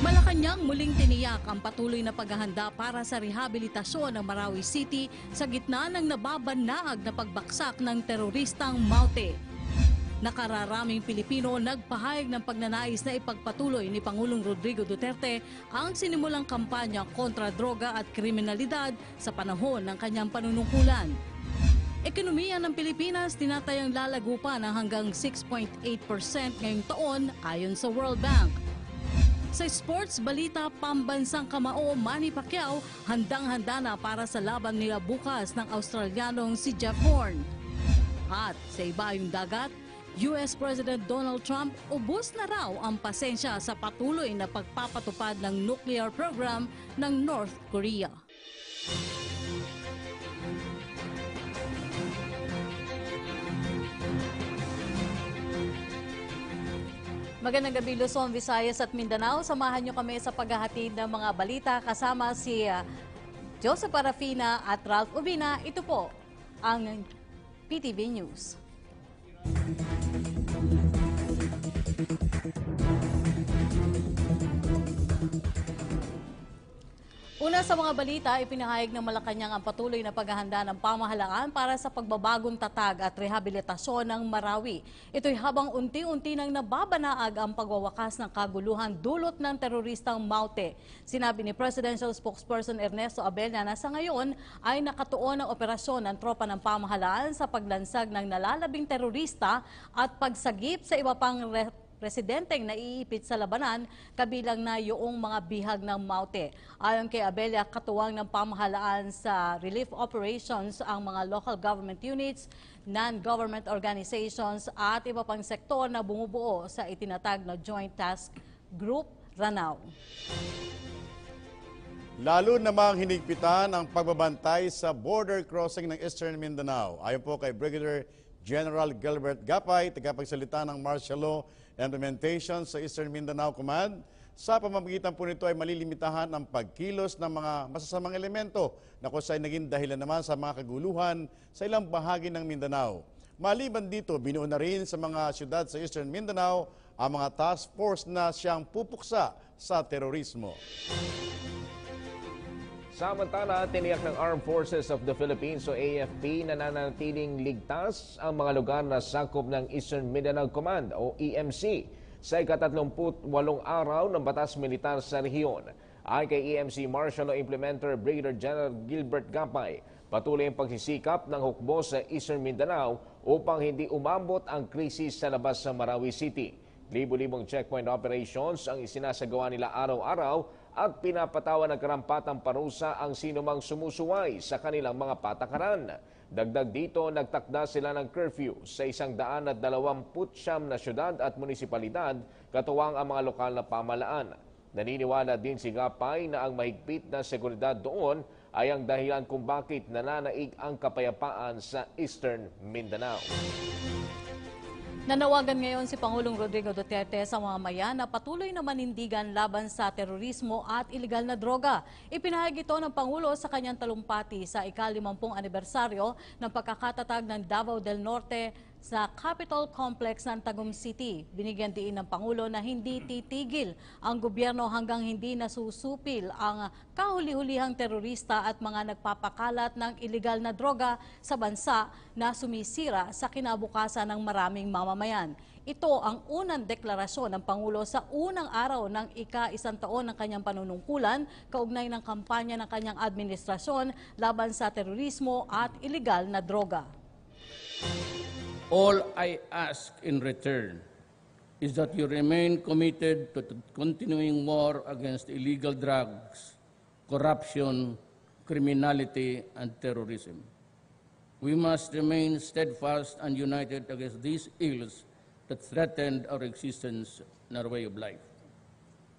Malacanang muling tiniyak ang patuloy na paghahanda para sa rehabilitasyon ng Marawi City sa gitna ng nababanaag na pagbaksak ng teroristang Maute. Nakararaming Pilipino nagpahayag ng pagnanais na ipagpatuloy ni Pangulong Rodrigo Duterte ang sinimulang kampanya kontra droga at kriminalidad sa panahon ng kanyang panunungkulan. Ekonomiya ng Pilipinas tinatayang lalago pa ng hanggang 6.8% ngayong taon ayon sa World Bank. Sa sports balita, pambansang kamao Manny Pacquiao handang-handa na para sa laban nila bukas ng Australianong si Jeff Horn. At sa ibayong dagat, US President Donald Trump ubos na raw ang pasensya sa patuloy na pagpapatupad ng nuclear program ng North Korea. Magandang gabi Luzon, Visayas at Mindanao. Samahan niyo kami sa paghahatid ng mga balita kasama si Joseph Arafina at Ralph Ubina. Ito po ang PTV News. Una sa mga balita, ipinahayag ng Malacanang ang patuloy na paghahanda ng pamahalaan para sa pagbabagong tatag at rehabilitasyon ng Marawi. Ito'y habang unti-unti nang nababanaag ang pagwawakas ng kaguluhan dulot ng teroristang Maute. Sinabi ni Presidential Spokesperson Ernesto Abella na sa ngayon ay nakatuon ang operasyon ng tropa ng pamahalaan sa paglansag ng nalalabing terorista at pagsagip sa iba pang residenteng naiipit sa labanan, kabilang na yung mga bihag ng Maute. Ayon kay Abella, katuwang ng pamahalaan sa relief operations ang mga local government units, non-government organizations at iba pang sektor na bumubuo sa itinatag na Joint Task Group Ranao. Lalo namang hinigpitan ang pagbabantay sa border crossing ng Eastern Mindanao. Ayon po kay Brigadier General Gilbert Gapay, tagapagsalita ng Martial Law Implementation sa Eastern Mindanao Command. Sa pamamagitan po nito ay malilimitahan ang pagkilos ng mga masasamang elemento na kung saan naging dahilan naman sa mga kaguluhan sa ilang bahagi ng Mindanao. Maliban dito, binuo na rin sa mga syudad sa Eastern Mindanao ang mga task force na siyang pupuksa sa terorismo. Samantala, tiniyak ng Armed Forces of the Philippines o AFP na nananatiling ligtas ang mga lugar na sakop ng Eastern Mindanao Command o EMC sa ika-38 araw ng batas militar sa rehiyon. Ay kay EMC Martial Law Implementer Brigadier General Gilbert Gapay, patuloy ang pagsisikap ng hukbo sa Eastern Mindanao upang hindi umabot ang krisis sa labas sa Marawi City. Libo-libong checkpoint operations ang isinasagawa nila araw-araw at pinapatawa ng karampatang parusa ang sinumang sumusuway sa kanilang mga patakaran. Dagdag dito, nagtakda sila ng curfew sa 129 na syudad at munisipalidad, katuwang ang mga lokal na pamahalaan. Naniniwala din si Gapay na ang mahigpit na seguridad doon ay ang dahilan kung bakit nananaig ang kapayapaan sa Eastern Mindanao. Nanawagan ngayon si Pangulong Rodrigo Duterte sa mamamayan na patuloy na manindigan laban sa terorismo at iligal na droga. Ipinahayag ito ng Pangulo sa kanyang talumpati sa ika-50 anibersaryo ng pagkakatatag ng Davao del Norte sa Capitol Complex ng Tagum City. Binigyan diin ng Pangulo na hindi titigil ang gobyerno hanggang hindi nasusupil ang kahuli-hulihang terorista at mga nagpapakalat ng iligal na droga sa bansa na sumisira sa kinabukasan ng maraming mamamayan. Ito ang unang deklarasyon ng Pangulo sa unang araw ng ika-100 taon ng kanyang panunungkulan kaugnay ng kampanya ng kanyang administrasyon laban sa terorismo at iligal na droga. All I ask in return is that you remain committed to the continuing war against illegal drugs, corruption, criminality, and terrorism. We must remain steadfast and united against these ills that threaten our existence and our way of life.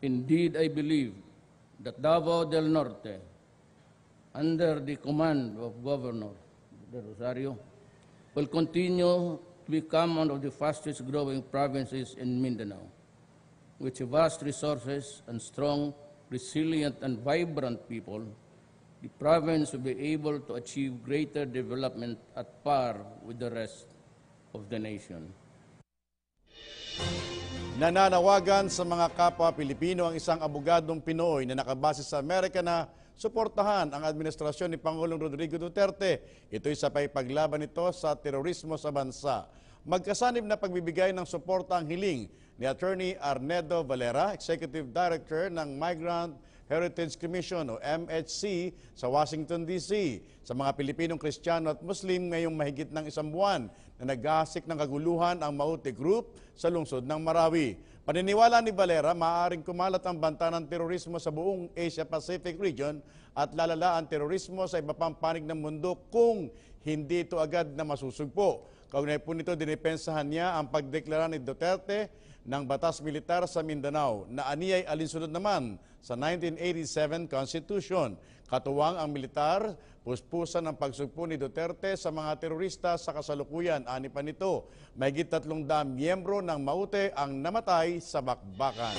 Indeed, I believe that Davao del Norte, under the command of Governor de Rosario, will continue to become one of the fastest growing provinces in Mindanao. With vast resources and strong, resilient, and vibrant people, the province will be able to achieve greater development at par with the rest of the nation. Nananawagan sa mga kapwa Pilipino ang isang abogadong Pinoy na nakabase sa Amerika na suportahan ang administrasyon ni Pangulong Rodrigo Duterte. Ito'y sa paglaban nito sa terorismo sa bansa. Magkasanib na pagbibigay ng suporta ang hiling ni Attorney Arnedo Valera, Executive Director ng Migrant Heritage Commission o MHC sa Washington, D.C. sa mga Pilipinong Kristiyano at Muslim ngayong mahigit ng isang buwan na naghahasik ng kaguluhan ang Maute Group sa lungsod ng Marawi. Paniniwala ni Valera, maaaring kumalat ang banta ng terorismo sa buong Asia-Pacific region at lalala ang terorismo sa iba pang panig ng mundo kung hindi ito agad na masusugpo. Kaugnay po nito, dinipensahan niya ang pagdeklara ni Duterte ng batas militar sa Mindanao na aniyay alinsunod naman sa 1987 Constitution. Katuwang ang militar, puspusan ang pagsugpo ni Duterte sa mga terorista sa kasalukuyan. Ani pa nito, mahigit 300 miyembro ng Maute ang namatay sa bakbakan.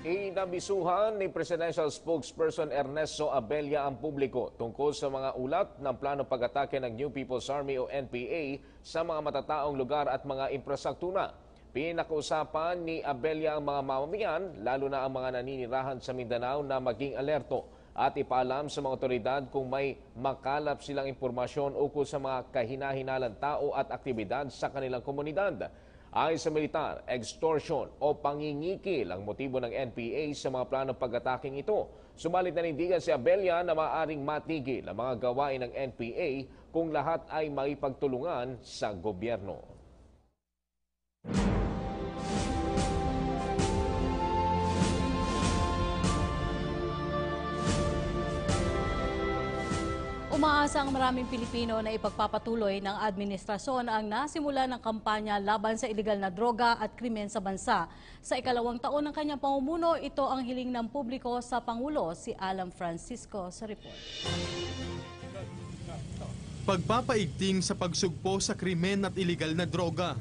Inabisuhan ni Presidential Spokesperson Ernesto Abella ang publiko tungkol sa mga ulat ng plano pag-atake ng New People's Army o NPA sa mga matataong lugar at mga infrastruktura. Pinakausapan ni Abella ang mga mamamayan, lalo na ang mga naninirahan sa Mindanao na maging alerto at ipaalam sa mga otoridad kung may makalap silang impormasyon ukol sa mga kahinahinalang tao at aktibidad sa kanilang komunidad. Ayon sa militar, extortion o pangingikil ang motibo ng NPA sa mga planong pag-ataking ito. Subalit nanindigan si Abella na maaaring matigil ang mga gawain ng NPA kung lahat ay maipagtulungan sa gobyerno. Umaasa ang maraming Pilipino na ipagpapatuloy ng administrasyon ang nasimula ng kampanya laban sa ilegal na droga at krimen sa bansa. Sa ikalawang taon ng kanyang pamumuno, ito ang hiling ng publiko sa Pangulo, si Alan Francisco sa report. Pagpapaigting sa pagsugpo sa krimen at ilegal na droga.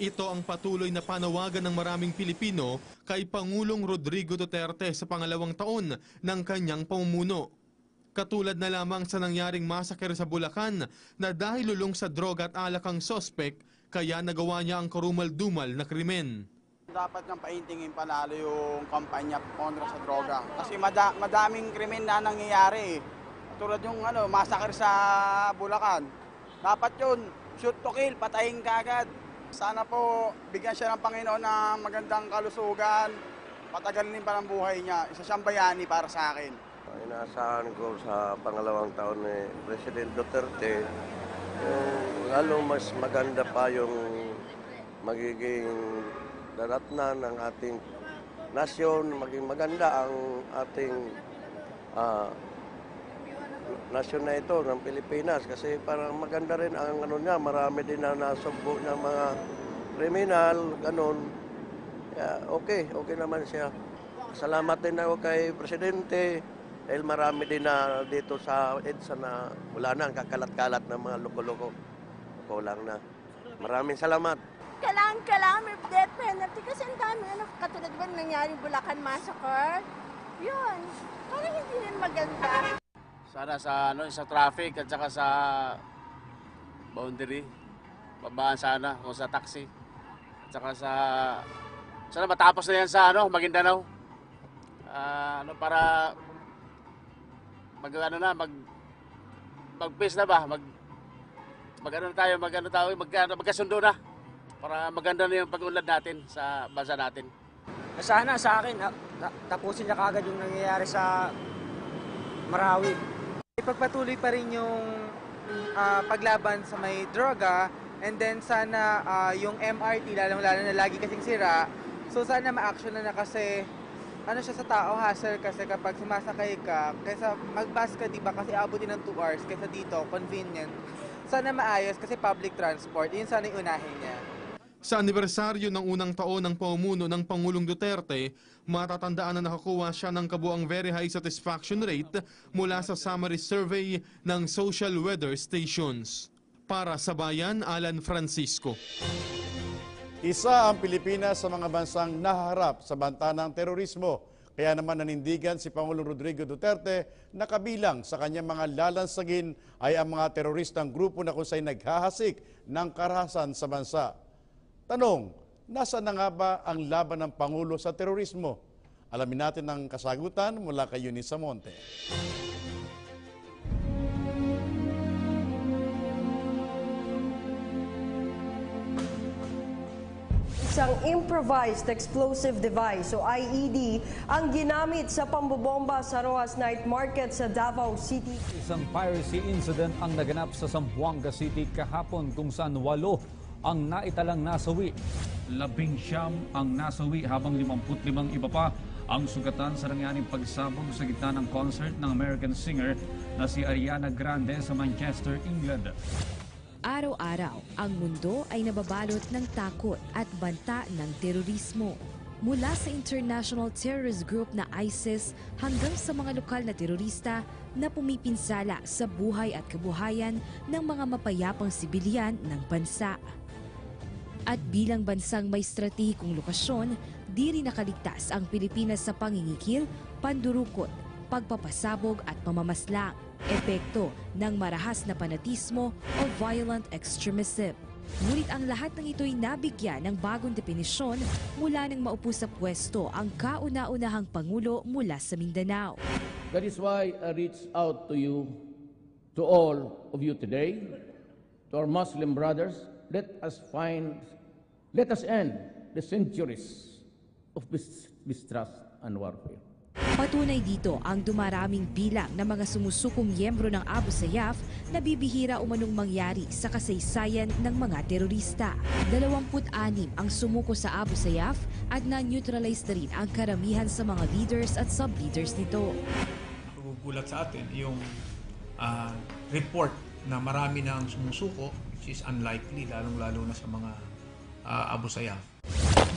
Ito ang patuloy na panawagan ng maraming Pilipino kay Pangulong Rodrigo Duterte sa pangalawang taon ng kanyang pamumuno. Katulad na lamang sa nangyaring massacre sa Bulacan na dahil lulong sa droga at alak ang sospek, kaya nagawa niya ang karumal-dumal na krimen. Dapat nang paintingin panalo yung kampanya kontra sa droga. Kasi madaming krimen na nangyayari. Tulad yung massacre sa Bulacan. Dapat yun, shoot to kill, patayin kagad. Sana po bigyan siya ng Panginoon ng magandang kalusugan, patagalin pa ng buhay niya. Isa siyang bayani para sa akin. Inaasahan ko sa pangalawang taon ni President Duterte, lalo mas maganda pa yung magiging daratnan ng ating nasyon, maging maganda ang ating nasyon na ito ng Pilipinas kasi parang maganda rin ang niya, marami din na nasugbo ng mga kriminal, ganun. Okay naman siya. Salamat din ako kay Presidente. Dahil marami din na dito sa EDSA na wala na ang kakalat-kalat ng mga loko-loko. Kulang na. Maraming salamat. Kailangan may death penalty kasi ang dami. Katulad ba nangyari Bulacan Massacre? Yun. Parang hindi rin maganda. Sana sa traffic at saka sa boundary. Babaan sana o sa taxi. At saka sana matapos na yan sa Maguindanao. Para mag-peace na ba? Magkasundo na para maganda na yung pag-unlad natin sa bansa natin. Sana sa akin, tapusin na kagad yung nangyayari sa Marawi. Ipagpatuloy pa rin yung paglaban sa may droga and then sana yung MRT, lalong-lalo na lagi kasing sira. So sana ma-action na kasi siya sa tao, hassle kasi kapag sumasakay ka, kaysa mag-bus ka, diba, kasi abutin ng 2 hours, kaysa dito, convenient. Sana maayos kasi public transport, yun sana yung unahin niya. Sa anibersaryo ng unang taon ng pamumuno ng Pangulong Duterte, matatandaan na nakakuha siya ng kabuang very high satisfaction rate mula sa summary survey ng social weather stations. Para sa Bayan, Alan Francisco. Isa ang Pilipinas sa mga bansang nahaharap sa banta ng terorismo. Kaya naman nanindigan si Pangulong Rodrigo Duterte na kabilang sa kanyang mga lalansagin ay ang mga teroristang grupo na kung sa'y naghahasik ng karahasan sa bansa. Tanong, Nasaan na nga ba ang laban ng Pangulo sa terorismo? Alamin natin ang kasagutan mula kay Eunice Monte. Isang improvised explosive device o IED ang ginamit sa pambobomba sa Rojas Night Market sa Davao City. Isang piracy incident ang naganap sa Zamboanga City kahapon kung saan 8 ang naitalang nasawi. 19 ang nasawi habang 55 iba pa ang sugatan sa nangyaring pagsabog sa gitna ng concert ng American singer na si Ariana Grande sa Manchester, England. Araw-araw, ang mundo ay nababalot ng takot at banta ng terorismo. Mula sa international terrorist group na ISIS hanggang sa mga lokal na terorista na pumipinsala sa buhay at kabuhayan ng mga mapayapang sibilyan ng bansa. At bilang bansang may stratehikong lokasyon, di rin nakaligtas ang Pilipinas sa pangingikil, pandurukot, pagpapasabog at pamamaslang, epekto ng marahas na fanatismo o violent extremism. Ngunit ang lahat ng ito'y nabigyan ng bagong definisyon mula nang maupo sa pwesto ang kauna-unahang Pangulo mula sa Mindanao. That is why I reach out to you, to all of you today, to our Muslim brothers, let us end the centuries of mistrust and warfare. Patunay dito ang dumaraming bilang ng mga sumusukong miyembro ng Abu Sayyaf na bibihira umanong mangyari sa kasaysayan ng mga terorista. 26 ang sumuko sa Abu Sayyaf at na-neutralize na rin ang karamihan sa mga leaders at sub-leaders nito. Nagugulat sa atin yung report na marami na ang sumusuko, which is unlikely, lalong-lalo na sa mga Abu Sayyaf.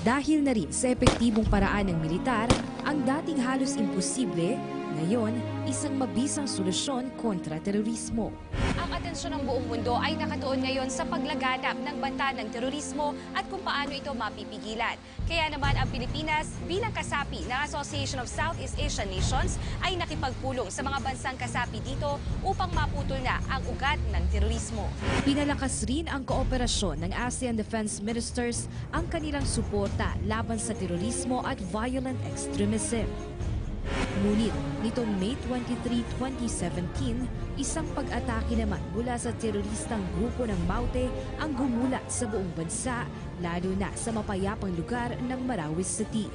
Dahil na rin sa epektibong paraan ng militar, ang dating halos imposible, ngayon isang mabisang solusyon kontra terorismo. Ang atensyon ng buong mundo ay nakatuon ngayon sa paglaganap ng banta ng terorismo at kung paano ito mapipigilan. Kaya naman ang Pilipinas bilang kasapi ng Association of Southeast Asian Nations ay nakipagpulong sa mga bansang kasapi dito upang maputol na ang ugat ng terorismo. Pinalakas rin ang kooperasyon ng ASEAN Defense Ministers ang kanilang suporta laban sa terorismo at violent extremism. Ngunit nitong May 23, 2017, isang pag-atake naman mula sa teroristang grupo ng Maute ang gumulat sa buong bansa, lalo na sa mapayapang lugar ng Marawi City.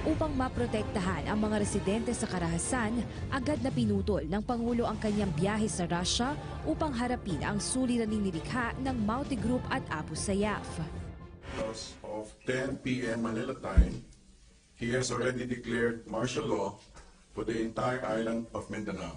Upang maprotektahan ang mga residente sa karahasan, agad na pinutol ng Pangulo ang kanyang biyahe sa Russia upang harapin ang suliraning nilikha ng Maute Group at Abu Sayyaf. As of 10 p.m. Manila time, he has already declared martial law for the entire island of Mindanao.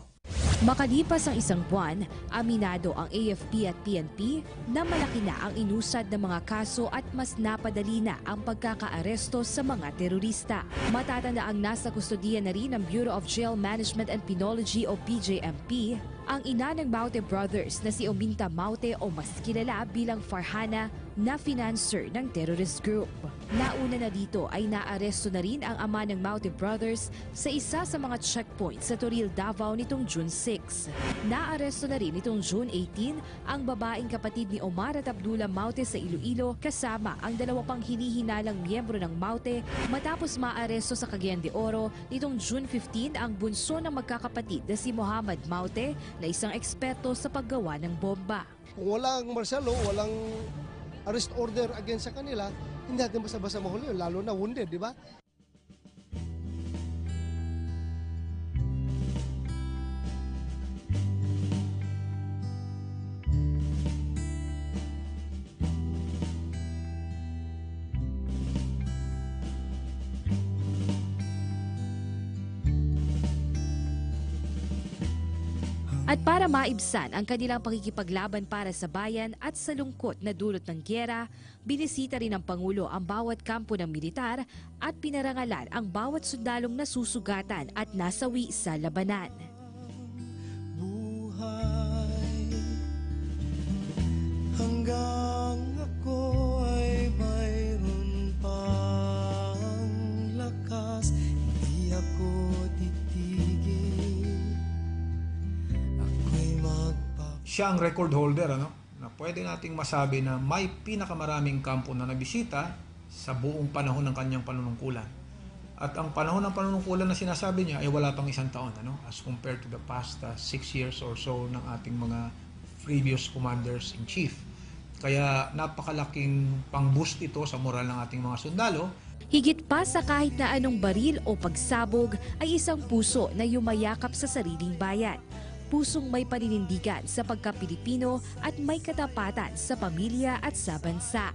Makalipas ang isang buwan, aminado ang AFP at PNP na malaki na ang inusad ng mga kaso at mas napadali na ang pagkakaaresto sa mga terorista. Matatanda ang nasa kustodiya na rin ng Bureau of Jail Management and Penology o BJMP ang ina ng Maute Brothers na si Ominta Maute o mas kilala bilang Farhana na financer ng terrorist group. Nauna na dito ay naaresto na rin ang ama ng Maute Brothers sa isa sa mga checkpoint sa Toril, Davao nitong June 6. Naaresto na rin nitong June 18 ang babaeng kapatid ni Omar at Abdullah Maute sa Iloilo kasama ang 2 pang hinihinalang miyembro ng Maute matapos maaresto sa Cagayan de Oro nitong June 15 ang bunso ng magkakapatid na si Muhammad Maute na isang eksperto sa paggawa ng bomba. Kung walang martial law, walang arrest order against sa kanila, hindi natin basta-basta mahuli yun, lalo na wounded, di ba? At para maibsan ang kanilang pakikipaglaban para sa bayan at sa lungkot na dulot ng gyera, binisita rin ng Pangulo ang bawat kampo ng militar at pinarangalan ang bawat sundalong nasusugatan at nasawi sa labanan. Buhay hanggang ako ay mayroon pang lakas, hindi ako titigil. Siya ang record holder, ano? pwede nating masabi na may pinakamaraming kampo na nabisita sa buong panahon ng kanyang panunungkulan. At ang panahon ng panunungkulan na sinasabi niya ay wala pang 1 taon, as compared to the past 6 years or so ng ating mga previous commanders-in-chief. Kaya napakalaking pang-boost ito sa moral ng ating mga sundalo. Higit pa sa kahit na anong baril o pagsabog ay isang puso na yumayakap sa sariling bayan. Pusong may paninindigan sa pagka-Pilipino at may katapatan sa pamilya at sa bansa.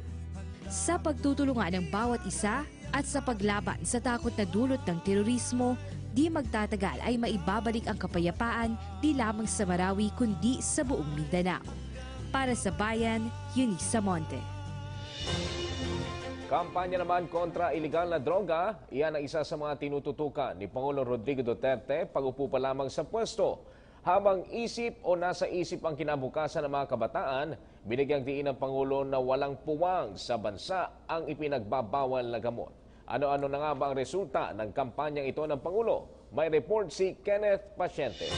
Sa pagtutulungan ng bawat isa at sa paglaban sa takot na dulot ng terorismo, di magtatagal ay maibabalik ang kapayapaan di lamang sa Marawi kundi sa buong Mindanao. Para sa Bayan, Eunice Samonte. Kampanya naman kontra ilegal na droga, iyan ang isa sa mga tinututukan ni Pangulong Rodrigo Duterte pag-upo pa lamang sa pwesto. Habang isip o nasa isip ang kinabukasan ng mga kabataan, binigyang diin ng Pangulo na walang puwang sa bansa ang ipinagbabawal na gamot. Ano-ano na nga ba ang resulta ng kampanyang ito ng Pangulo? May report si Kenneth Pasyente.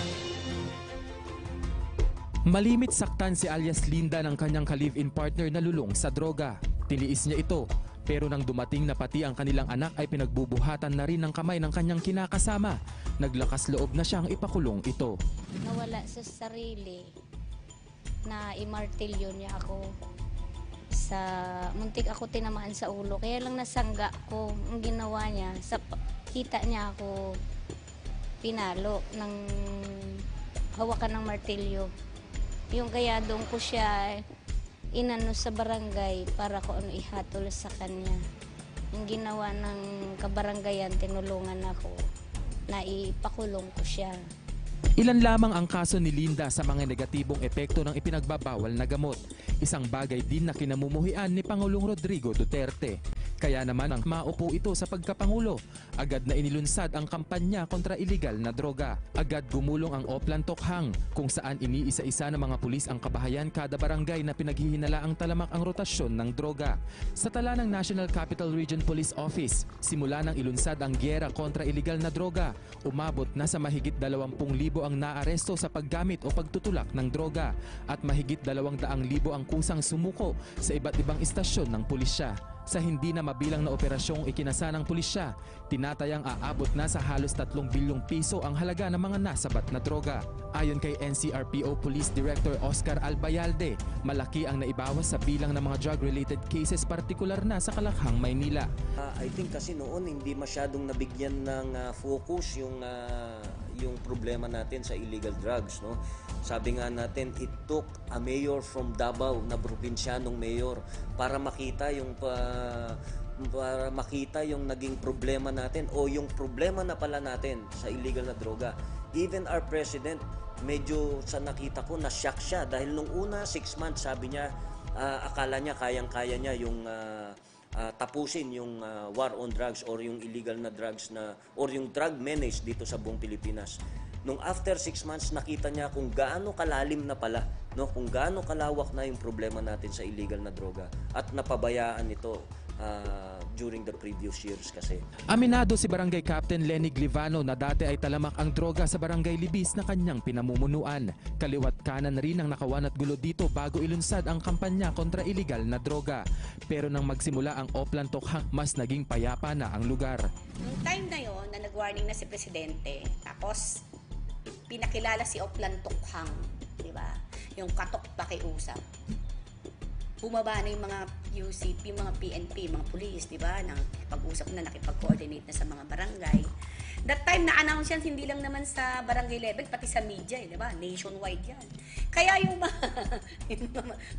Malimit saktan si alias Linda ng kanyang ka-live-in partner na lulong sa droga. Tiniis niya ito, pero nang dumating na pati ang kanilang anak ay pinagbubuhatan na rin ng kamay ng kanyang kinakasama. Naglakas loob na siyang ipakulong ito. Nawala sa sarili na imartilyo niya ako. Muntik ako tinamaan sa ulo, kaya lang nasangga ko. Ang ginawa niya, kita niya ako pinalo ng hawakan ng martilyo. Yung kaya doon ko siya inano sa barangay para ko ano ihatol sa kanya. Yung ginawa ng kabarangayan, tinulungan ako na ipakulong ko siya. Ilan lamang ang kaso ni Linda sa mga negatibong epekto ng ipinagbabawal na gamot. Isang bagay din na kinamumuhian ni Pangulong Rodrigo Duterte. Kaya naman ang maupo ito sa pagkapangulo, agad na inilunsad ang kampanya kontra iligal na droga. Agad gumulong ang Oplan Tokhang kung saan iniisa-isa ng mga pulis ang kabahayan kada barangay na pinaghihinalaang talamak ang rotasyon ng droga. Sa tala ng National Capital Region Police Office, simula nang ilunsad ang gyera kontra iligal na droga, umabot na sa mahigit 20,000 ang naaresto sa paggamit o pagtutulak ng droga at mahigit 200,000 ang kusang sumuko sa iba't ibang istasyon ng pulisya. Sa hindi na mabilang na operasyong ikinasa ng pulisya, tinatayang aabot na sa halos 3 bilyong piso ang halaga ng mga nasabat na droga. Ayon kay NCRPO Police Director Oscar Albayalde, malaki ang naibawas sa bilang ng mga drug-related cases, partikular na sa Kalakhang, Maynila. I think kasi noon hindi masyadong nabigyan ng focus yung problema natin sa illegal drugs, no? Sabi nga natin, it took a mayor from Davao na probinsyanong mayor para makita yung naging problema natin o yung problema na pala natin sa illegal na droga. Even our president, medyo sa nakita ko, na-shock siya dahil nung una 6 months sabi niya, akala niya kayang-kaya niya yung tapusin yung war on drugs or yung illegal na drugs or yung drug menace dito sa buong Pilipinas. Nung after 6 months, nakita niya kung gaano kalalim na pala, no? Kung gaano kalawak na yung problema natin sa illegal na droga at napabayaan ito during the previous years kasi. Aminado si Barangay Captain Lenny Glivano na dati ay talamak ang droga sa Barangay Libis na kanyang pinamumunuan. Kaliwat kanan rin ang nakawan at gulo dito bago ilunsad ang kampanya kontra iligal na droga. Pero nang magsimula ang Oplan Tokhang, mas naging payapa na ang lugar. Nung time na yon na nag-warning na si Presidente, tapos pinakilala si Oplan Tokhang, di ba? Yung katok pakiusap. Bumaba na yung mga UCP, yung mga PNP, mga police, di ba? Nakipag-usap na, nakipag-coordinate na sa mga barangay. That time na-announce yan, hindi lang naman sa barangay level, pati sa media, di ba? Nationwide yan. Kaya yung mga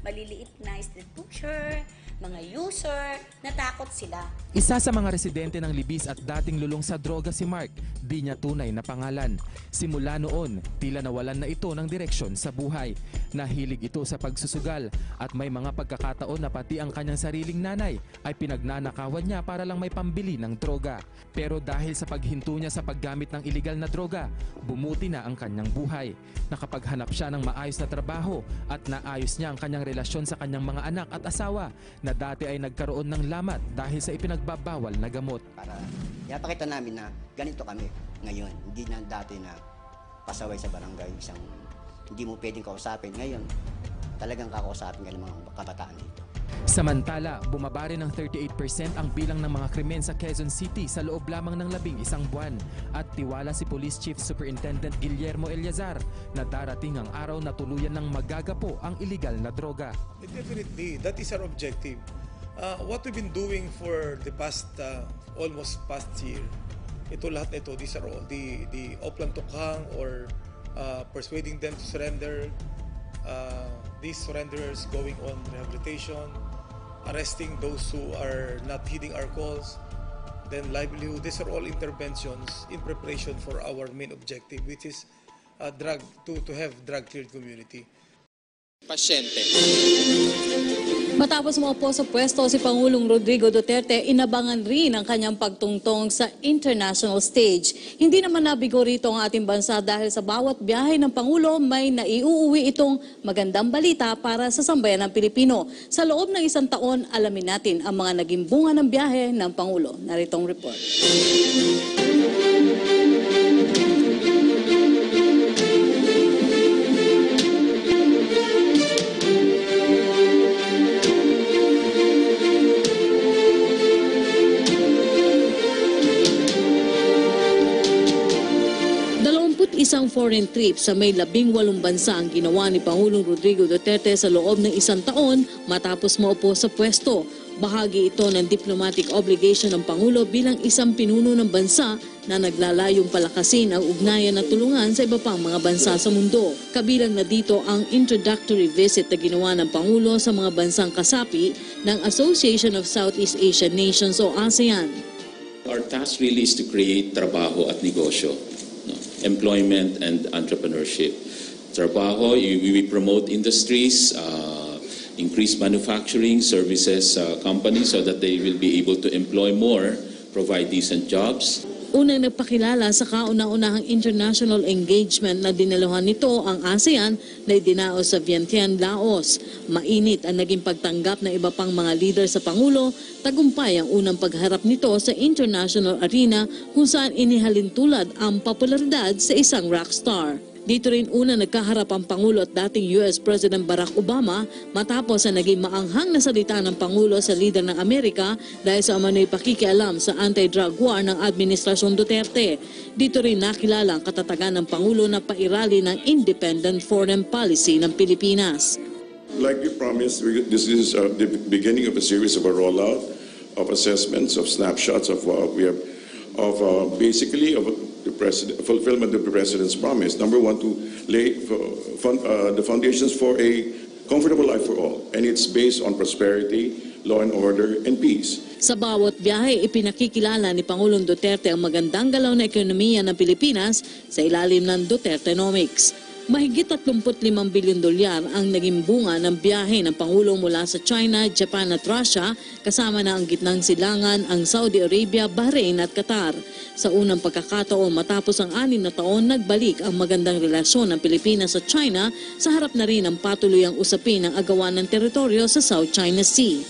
maliliit na street pusher, mga user, natakot sila. Isa sa mga residente ng Libis at dating lulong sa droga si Mark, di niya tunay na pangalan. Simula noon, tila nawalan na ito ng direksyon sa buhay. Nahilig ito sa pagsusugal at may mga pagkakataon na pati ang kanyang sariling nanay ay pinagnanakawan niya para lang may pambili ng droga. Pero dahil sa paghinto niya sa paggamit ng iligal na droga, bumuti na ang kanyang buhay. Nakapaghanap siya ng maayos na trabaho at naayos niya ang kanyang relasyon sa kanyang mga anak at asawa na dati ay nagkaroon ng lamat dahil sa ipinagbabawal na gamot. Para ipakita namin na ganito kami ngayon, hindi na dati na pasaway sa barangay, hindi mo pwedeng kausapin. Ngayon, talagang kakausapin ka ng mga kabataan dito. Samantala, bumaba rin ng 38% ang bilang ng mga krimen sa Quezon City sa loob lamang ng 11 buwan. At tiwala si Police Chief Superintendent Guillermo Eliazar na darating ang araw na tuluyan ng magagapo ang illegal na droga. Definitely, that is our objective. What we've been doing for the past, almost past year, ito lahat na ito, these are all the Oplan Tukhang or persuading them to surrender, these surrenderers going on rehabilitation, arresting those who are not heeding our calls, then livelihood. These are all interventions in preparation for our main objective, which is to have drug-cleared community. Pasyente. Matapos maupo sa pwesto si Pangulong Rodrigo Duterte, inabangan rin ang kanyang pagtungtong sa international stage. Hindi naman nabigo rito ang ating bansa dahil sa bawat biyahe ng Pangulo may naiuuwi itong magandang balita para sa sambayan ng Pilipino. Sa loob ng 1 taon, alamin natin ang mga naging bunga ng biyahe ng Pangulo. Naritong report. Isang foreign trip sa may 18 bansa ang ginawa ni Pangulong Rodrigo Duterte sa loob ng 1 taon matapos maupo sa pwesto. Bahagi ito ng diplomatic obligation ng Pangulo bilang isang pinuno ng bansa na naglalayong palakasin ang ugnayan at tulungan sa iba pang mga bansa sa mundo. Kabilang na dito ang introductory visit na ginawa ng Pangulo sa mga bansang kasapi ng Association of Southeast Asian Nations o ASEAN. Our task really is to create trabaho at negosyo. Employment and entrepreneurship. Trabaho, we promote industries, increase manufacturing, services companies so that they will be able to employ more, provide decent jobs. Unang nagpakilala sa kauna-unahang international engagement na dinaluhan nito ang ASEAN na idinaos sa Vientiane, Laos. Mainit ang naging pagtanggap ng iba pang mga leader sa Pangulo. Tagumpay ang unang pagharap nito sa international arena kung saan inihalintulad ang popularidad sa isang rockstar. Dito rin una nagkaharap ang Pangulo at dating US President Barack Obama matapos ang naging maanghang na salita ng Pangulo sa leader ng Amerika dahil sa umano'y pakikialam sa anti-drug war ng Administrasyon Duterte. Dito rin nakilala ang katatagan ng Pangulo na pairali ng independent foreign policy ng Pilipinas. Like we promised, this is the beginning of a series of a rollout of assessments, of snapshots of what we have, basically of the fulfillment of the President's promise. Number one, to lay the foundations for a comfortable life for all. And it's based on prosperity, law and order, and peace. Sa bawat biyahe, ipinakikilala ni Pangulong Duterte ang magandang galaw na ekonomiya ng Pilipinas sa ilalim ng Dutertenomics. Mahigit 35 bilyon dolyar ang naging bunga ng biyahe ng Pangulo mula sa China, Japan at Russia, kasama na ang gitnang silangan, ang Saudi Arabia, Bahrain at Qatar. Sa unang pagkakataon matapos ang 6 na taon, nagbalik ang magandang relasyon ng Pilipinas sa China sa harap na rin ang patuluyang usapin ng agawan ng teritoryo sa South China Sea.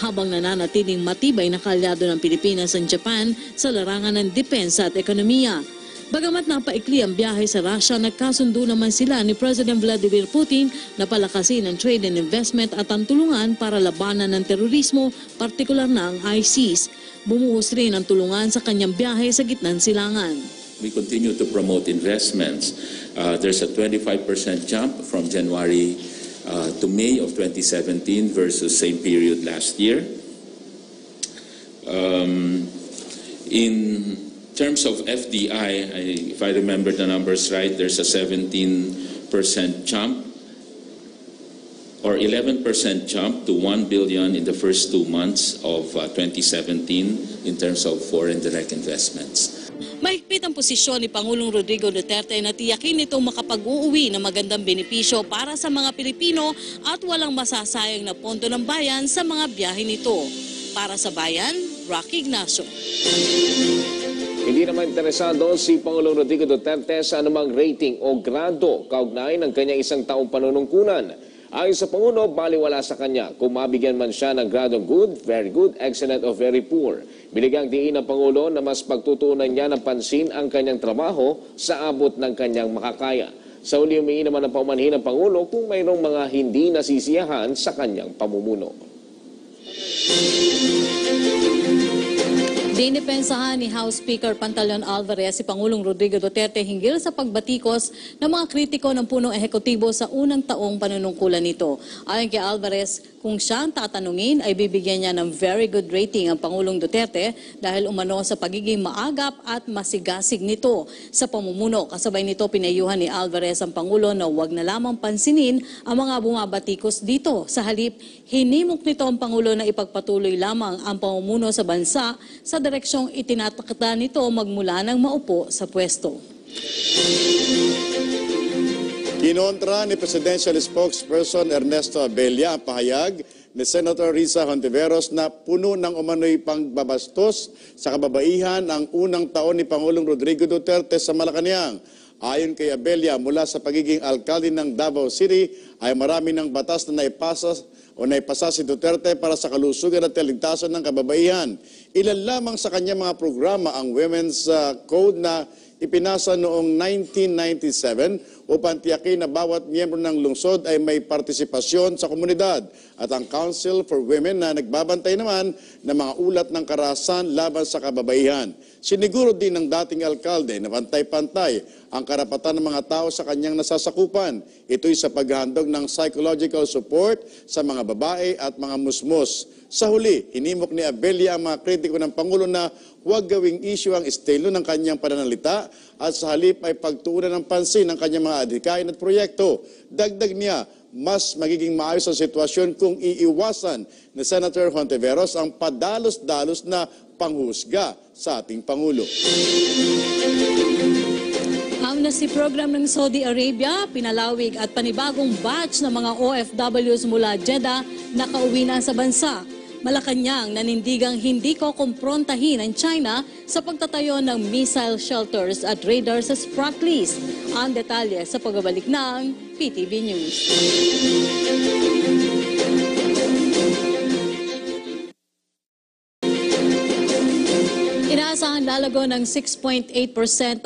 Habang nananatiling matibay na kalyado ng Pilipinas ang Japan sa larangan ng depensa at ekonomiya. Bagamat napaikli ang biyahe sa Russia, nagkasundo naman sila ni President Vladimir Putin na palakasin ang trade and investment at ang tulungan para labanan ng terorismo, partikular na ang ISIS. Bumuhos rin ang tulungan sa kanyang biyahe sa gitnang silangan. We continue to promote investments. There's a 25% jump from January to May of 2017 versus same period last year. In terms of FDI, if I remember the numbers right, there's a 17% jump or 11% jump to 1 billion in the first 2 months of 2017 in terms of foreign direct investments. Mahigpit ang posisyon ni Pangulong Rodrigo Duterte na tiyakin nitong makapag-uuwi ng magandang benepisyo para sa mga Pilipino at walang masasayang na pondo ng bayan sa mga biyahe nito. Para sa bayan, Rocky Ignacio. Hindi naman interesado si Pangulong Rodrigo Duterte sa anumang rating o grado kaugnay ng kanyang 1 taong panunungkulan. Ayon sa Pangulo, baliwala sa kanya kung mabigyan man siya ng gradong good, very good, excellent o very poor. Binigyang diin ng Pangulo na mas pagtutuunan niya ng pansin ang kanyang trabaho sa abot ng kanyang makakaya. Sa uli humingi naman ng paumanhin ng Pangulo kung mayroong mga hindi nasisiyahan sa kanyang pamumuno. Dinipensahan ni House Speaker Pantaleon Alvarez si Pangulong Rodrigo Duterte hinggil sa pagbatikos ng mga kritiko ng punong ehekutibo sa unang taong panunungkulan nito. Ayon kay Alvarez, kung siya ang tatanungin ay bibigyan niya ng very good rating ang Pangulong Duterte dahil umano sa pagiging maagap at masigasig nito sa pamumuno. Kasabay nito pinayuhan ni Alvarez ang Pangulo na huwag na lamang pansinin ang mga bumabatikos dito. Sa halip, hinimok nito ang Pangulo na ipagpatuloy lamang ang pamumuno sa bansa sa direksyong itinatakda nito magmula ng maupo sa pwesto. Kinontra ni Presidential Spokesperson Ernesto Abella ang pahayag ni Senator Risa Hontiveros na puno ng umano'y pangbabastos sa kababaihan ang unang taon ni Pangulong Rodrigo Duterte sa Malacanang. Ayon kay Abella, mula sa pagiging alkalde ng Davao City ay marami ng batas na naipasa si Duterte para sa kalusugan at kaligtasan ng kababaihan. Ilan lamang sa kanyang mga programa ang Women's Code na ipinasa noong 1997 upang tiyakin na bawat miyembro ng lungsod ay may partisipasyon sa komunidad at ang Council for Women na nagbabantay naman ng mga ulat ng karahasan laban sa kababaihan. Siniguro din ng dating alkalde na pantay-pantay ang karapatan ng mga tao sa kanyang nasasakupan. Ito'y sa paghahandog ng psychological support sa mga babae at mga musmos. Sa huli, hinimok ni Abella ang mga kritiko ng Pangulo na huwag gawing issue ang estilo ng kanyang pananalita at sa halip ay pagtuunan ng pansin ng kanyang mga adhikain at proyekto. Dagdag niya, mas magiging maayos ang sitwasyon kung iiwasan ni Senator Hontiveros ang padalos-dalos na panghusga sa ating Pangulo. Amnesty program ng Saudi Arabia, pinalawig at panibagong batch ng mga OFWs mula Jeddah nakauwi na sa bansa. Malacanang nanindigang hindi ko kumprontahin ang China sa pagtatayo ng missile shelters at radar sa Spratlys. Ang detalye sa pagbabalik ng PTV News. Inaasahang lalago ng 6.8%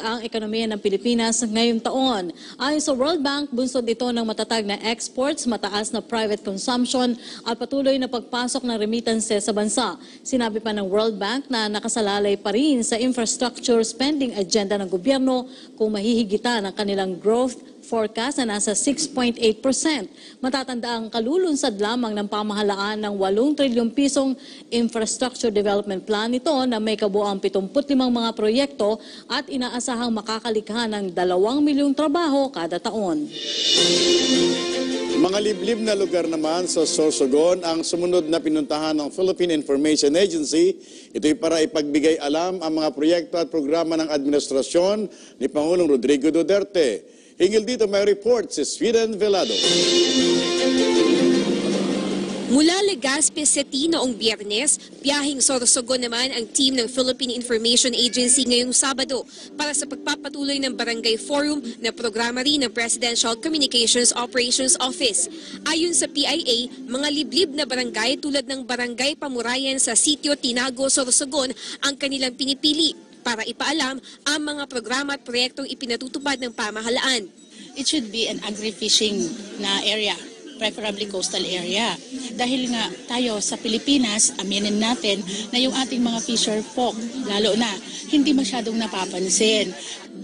ang ekonomiya ng Pilipinas ngayong taon. Ayon sa World Bank, bunsod ito ng matatag na exports, mataas na private consumption at patuloy na pagpasok ng remittances sa bansa. Sinabi pa ng World Bank na nakasalalay pa rin sa infrastructure spending agenda ng gobyerno kung mahihigitan ang kanilang growth forecast na nasa 6.8%. Matatanda ang kalulunsad lamang ng pamahalaan ng 8 trilyong pisong infrastructure development plan nito na may kabuuang 75 mga proyekto at inaasahang makakalikha ng 2 milyong trabaho kada taon. Mga liblib na lugar naman sa Sorsogon ang sumunod na pinuntahan ng Philippine Information Agency. Ito'y para ipagbigay alam ang mga proyekto at programa ng administrasyon ni Pangulong Rodrigo Duterte. Hinggil dito may report si Sweden Velado. Mula Legazpi City noong Biyernes, biyahing Sorsogon naman ang team ng Philippine Information Agency ngayong Sabado para sa pagpapatuloy ng Barangay Forum na programa rin ng Presidential Communications Operations Office. Ayon sa PIA, mga liblib na barangay tulad ng Barangay Pamurayan sa Sitio Tinago, Sorsogon ang kanilang pinipili para ipaalam ang mga programa at proyektong ipinatutupad ng pamahalaan. It should be an agri-fishing na area, preferably coastal area. Dahil nga tayo sa Pilipinas, aminin natin na yung ating mga fisher folk, lalo na, hindi masyadong napapansin.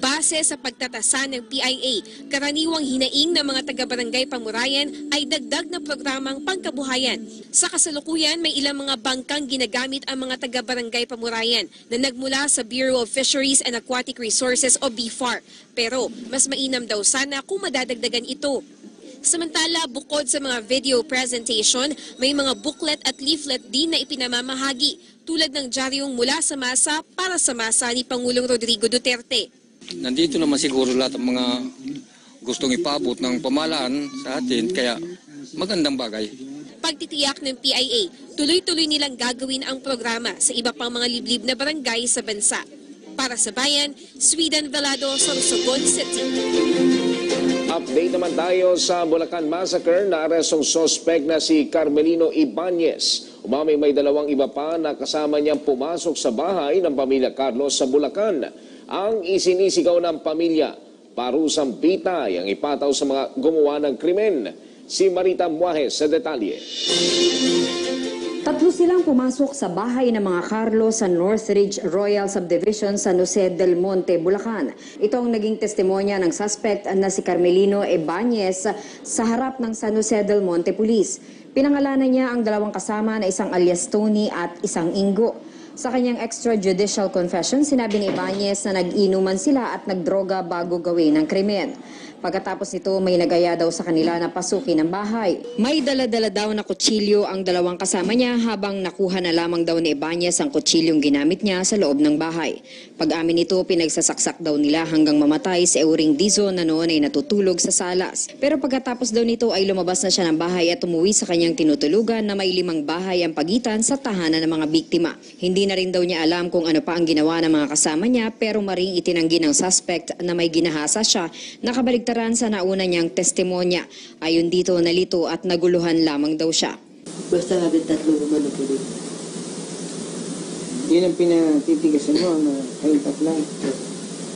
Base sa pagtatasa ng PIA, karaniwang hinaing ng mga taga-barangay Pamurayan ay dagdag na programang pangkabuhayan. Sa kasalukuyan, may ilang mga bangkang ginagamit ang mga taga-barangay Pamurayan na nagmula sa Bureau of Fisheries and Aquatic Resources o BFAR. Pero mas mainam daw sana kung madadagdagan ito. Samantala, bukod sa mga video presentation, may mga booklet at leaflet din na ipinamamahagi tulad ng diaryong mula sa masa para sa masa ni Pangulong Rodrigo Duterte. Nandito naman siguro lahat ng mga gustong ipabot ng pamahalaan sa atin, kaya magandang bagay. Pagtitiyak ng PIA, tuloy-tuloy nilang gagawin ang programa sa iba pang mga liblib na barangay sa bansa. Para sa Bayan, Sweden Velado, Sorsogon City. Update naman tayo sa Bulacan Massacre na arestong sospek na si Carmelino Ibanez. Umaming may 2 iba pa na kasama niyang pumasok sa bahay ng pamilya Carlos sa Bulacan. Ang isinisigaw ng pamilya, Parusang pitay ang ipataw sa mga gumawa ng krimen. Si Marita Muajes sa detalye. Tatlo silang pumasok sa bahay ng mga Carlos sa Northridge Royal Subdivision sa San Jose del Monte, Bulacan. Ito ang naging testimonya ng suspect na si Carmelino Ebañez sa harap ng San Jose del Monte Police. Pinangalanan niya ang dalawang kasama na isang alias Tony at isang Ingo. Sa kanyang extrajudicial confession, sinabi ni Ebañez na nag-inuman sila at nagdroga bago gawin ang krimen. Pagkatapos nito, may nagaya daw sa kanila na pasukin ang bahay. May dala-dala daw na kutsilyo ang dalawang kasama niya habang nakuha na lamang daw ni Ebañez ang kutsilyong ginamit niya sa loob ng bahay. Pag-amin nito, pinagsasaksak daw nila hanggang mamatay si Euring Dizon na noon ay natutulog sa salas. Pero pagkatapos daw nito ay lumabas na siya ng bahay at umuwi sa kanyang tinutulugan na may 5 bahay ang pagitan sa tahanan ng mga biktima. Hindi na rin daw niya alam kung ano pa ang ginawa ng mga kasama niya pero maring itinanggi ng suspect na may ginahasa siya na kabaligtaran sa nauna niyang testimonya. Ayon dito, nalito at naguluhan lamang daw siya. Basta natin tatlo naman na pwede. Yun ang pinatitigasan mo na kayong tatlo.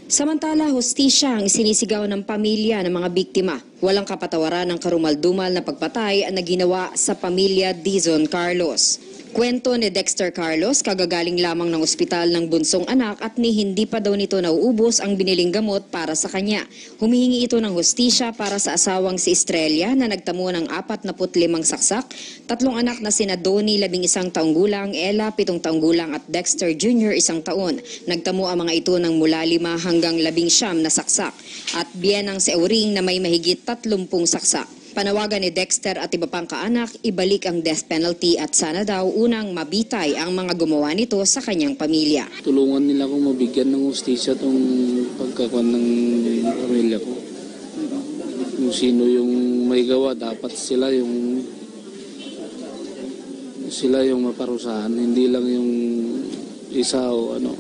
Samantala, hustisya ang isinisigaw ng pamilya ng mga biktima. Walang kapatawaran ng karumaldumal na pagpatay na ginawa sa pamilya Dizon Carlos. Kwento ni Dexter Carlos, kagagaling lamang ng ospital ng bunsong anak at ni hindi pa daw nito nauubos ang biniling gamot para sa kanya. Humihingi ito ng hustisya para sa asawang si Estrella na nagtamo ng 45 saksak, 3 anak na sina Donnie, 11 taong gulang, Ella, 7 taong gulang at Dexter Jr., 1 taon. Nagtamo ang mga ito ng mula 5 hanggang 19 na saksak at biyenang si Euring na may mahigit 30 saksak. Panawagan ni Dexter at iba pang kaanak, ibalik ang death penalty at sana daw unang mabitay ang mga gumawa nito sa kanyang pamilya. Tulungan nila akong mabigyan ng hustisya itong pagkakuan ng pamilya ko. Kung sino yung may gawa, dapat sila yung maparusahan, hindi lang yung isa o ano.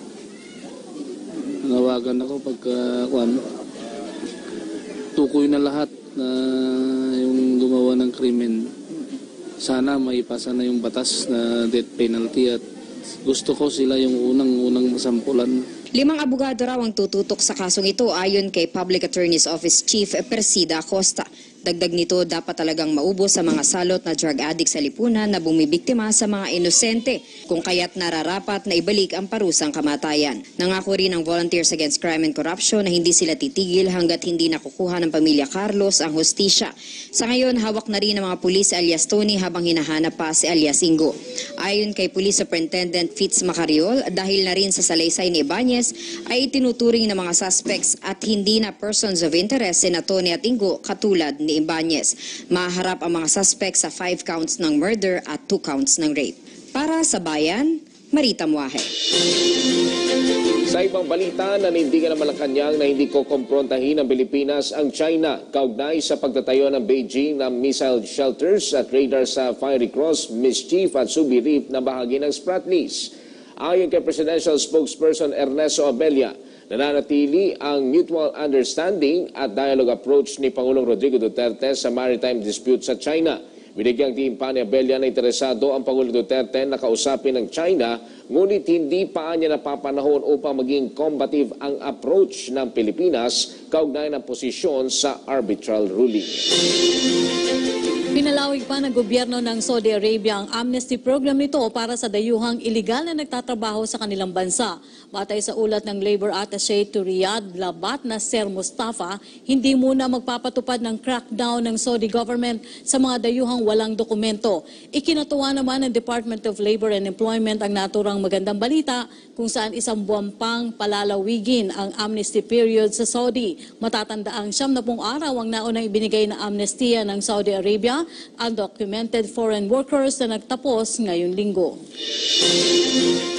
Nawagan ako pagkakuan, tukoy na lahat na yung gumawa ng krimen. Sana maipasa na yung batas na death penalty at gusto ko sila yung unang masampulan. 5 abogado raw ang tututok sa kasong ito ayon kay Public Attorney's Office Chief Persida Acosta. Dagdag nito, dapat talagang maubos sa mga salot na drug addict sa lipunan na bumibiktima sa mga inosente, kung kaya't nararapat na ibalik ang parusang kamatayan. Nangako rin ang Volunteers Against Crime and Corruption na hindi sila titigil hanggat hindi nakukuha ng pamilya Carlos ang hustisya. Sa ngayon, hawak na rin ng mga pulis alias Tony habang hinahanap pa si alias Ingo. Ayon kay Police Superintendent Fitz Macariol, dahil na rin sa salaysay ni Ebañez, ay tinuturing ng mga suspects at hindi na persons of interest sina Tony at Ingo katulad ni Ebañez. Maharap ang mga suspects sa 5 counts ng murder at 2 counts ng rape. Para sa Bayan, Marita Muaje. Sa ibang balita, nanindigan ng Malacanang na hindi kokomprontahin ng Pilipinas ang China kaugnay sa pagtatayo ng Beijing ng missile shelters at radar sa Fiery Cross, Mischief at Subi Reef na bahagi ng Spratlys. Ayon kay Presidential Spokesperson Ernesto Abella, nananatili ang mutual understanding at dialogue approach ni Pangulong Rodrigo Duterte sa maritime dispute sa China. Binigyang diin pa ni Abella na interesado ang Pangulong Duterte na kausapin ng China, ngunit hindi pa niya napapanahon upang maging combative ang approach ng Pilipinas kaugnay ng posisyon sa arbitral ruling. Pinalawig pa ng gobyerno ng Saudi Arabia ang amnesty program nito para sa dayuhang iligal na nagtatrabaho sa kanilang bansa. Batay sa ulat ng Labor Attaché to Riyadh, Labat na Sir Mustafa, hindi muna magpapatupad ng crackdown ng Saudi government sa mga dayuhang walang dokumento. Ikinatuwa naman ng Department of Labor and Employment ang naturang magandang balita kung saan 1 buwan pang palalawigin ang amnesty period sa Saudi. Matatandaang 70 araw ang naunang ibinigay na amnestiya ng Saudi Arabia undocumented foreign workers na nagtapos ngayong linggo.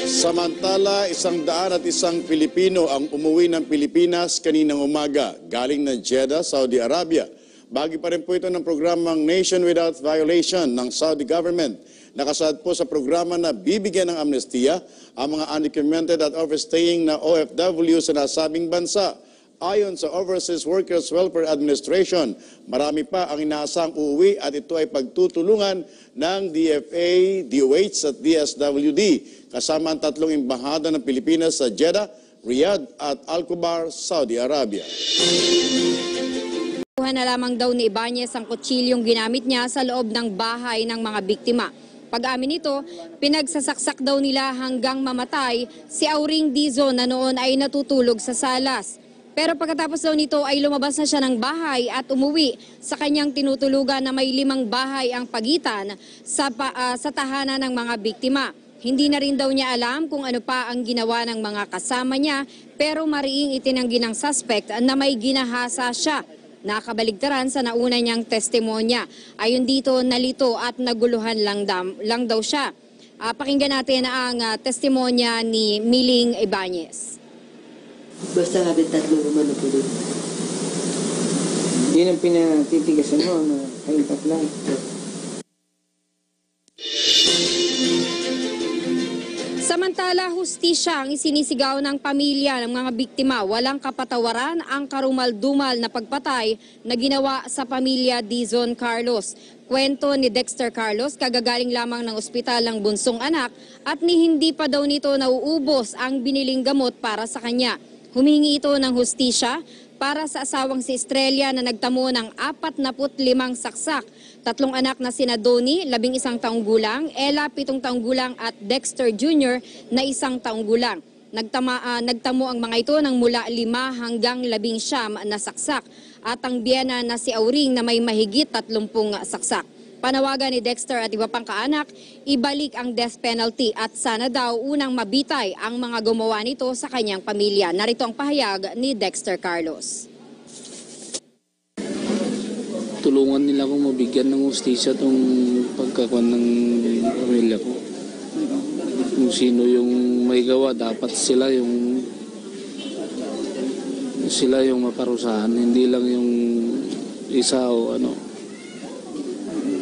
Samantala, 101 Pilipino ang umuwi ng Pilipinas kaninang umaga galing ng Jeddah, Saudi Arabia. Bahagi pa rin po ito ng programang Nation Without Violation ng Saudi government. Nakasaad po sa programa na bibigyan ng amnestiya ang mga undocumented at overstaying na OFW sa nasabing bansa. Ayon sa Overseas Workers Welfare Administration, marami pa ang inaasang uuwi at ito ay pagtutulungan ng DFA, DOH at DSWD kasama ang 3 embahada ng Pilipinas sa Jeddah, Riyadh at Al-Kubar, Saudi Arabia. Kuha na lamang daw ni Ibanez ang kutsilyong ginamit niya sa loob ng bahay ng mga biktima. Pag-amin nito, pinagsasaksak daw nila hanggang mamatay si Auring Dizon na noon ay natutulog sa salas. Pero pagkatapos daw nito ay lumabas na siya ng bahay at umuwi sa kanyang tinutulugan na may 5 bahay ang pagitan sa tahanan ng mga biktima. Hindi na rin daw niya alam kung ano pa ang ginawa ng mga kasama niya, pero mariing itinanggi ng suspect na may ginahasa siya. Nakabaligtaran sa nauna niyang testimonya. Ayon dito, nalito at naguluhan lang daw siya. Pakinggan natin ang testimonya ni Miling Ibanez. Basta natin 3 naman na po doon. Yun ang pinatitigasan mo na ayun pa lang. Samantala, hustisya ang isinisigaw ng pamilya ng mga biktima. Walang kapatawaran ang karumal-dumal na pagpatay na ginawa sa pamilya Dizon Carlos. Kwento ni Dexter Carlos, kagagaling lamang ng ospital ng bunsong anak at hindi pa daw nito nauubos ang biniling gamot para sa kanya. Humingi ito ng hustisya para sa asawang si Estrella na nagtamo ng 45 saksak. 3 anak na sina Donnie, 11 taong gulang, Ella, 7 taong gulang at Dexter Jr. na 1 taong gulang. Nagtamo ang mga ito ng mula 5 hanggang 19 na saksak at ang biyena na si Auring na may mahigit 30 saksak. Panawagan ni Dexter at iba pang kaanak, ibalik ang death penalty at sana daw unang mabitay ang mga gumawa nito sa kanyang pamilya. Narito ang pahayag ni Dexter Carlos. Tulungan nila akong mabigyan ng hustisya itong pagkakuan ng pamilya ko. Kung sino yung may gawa, dapat sila yung maparusahan, hindi lang yung isa o ano.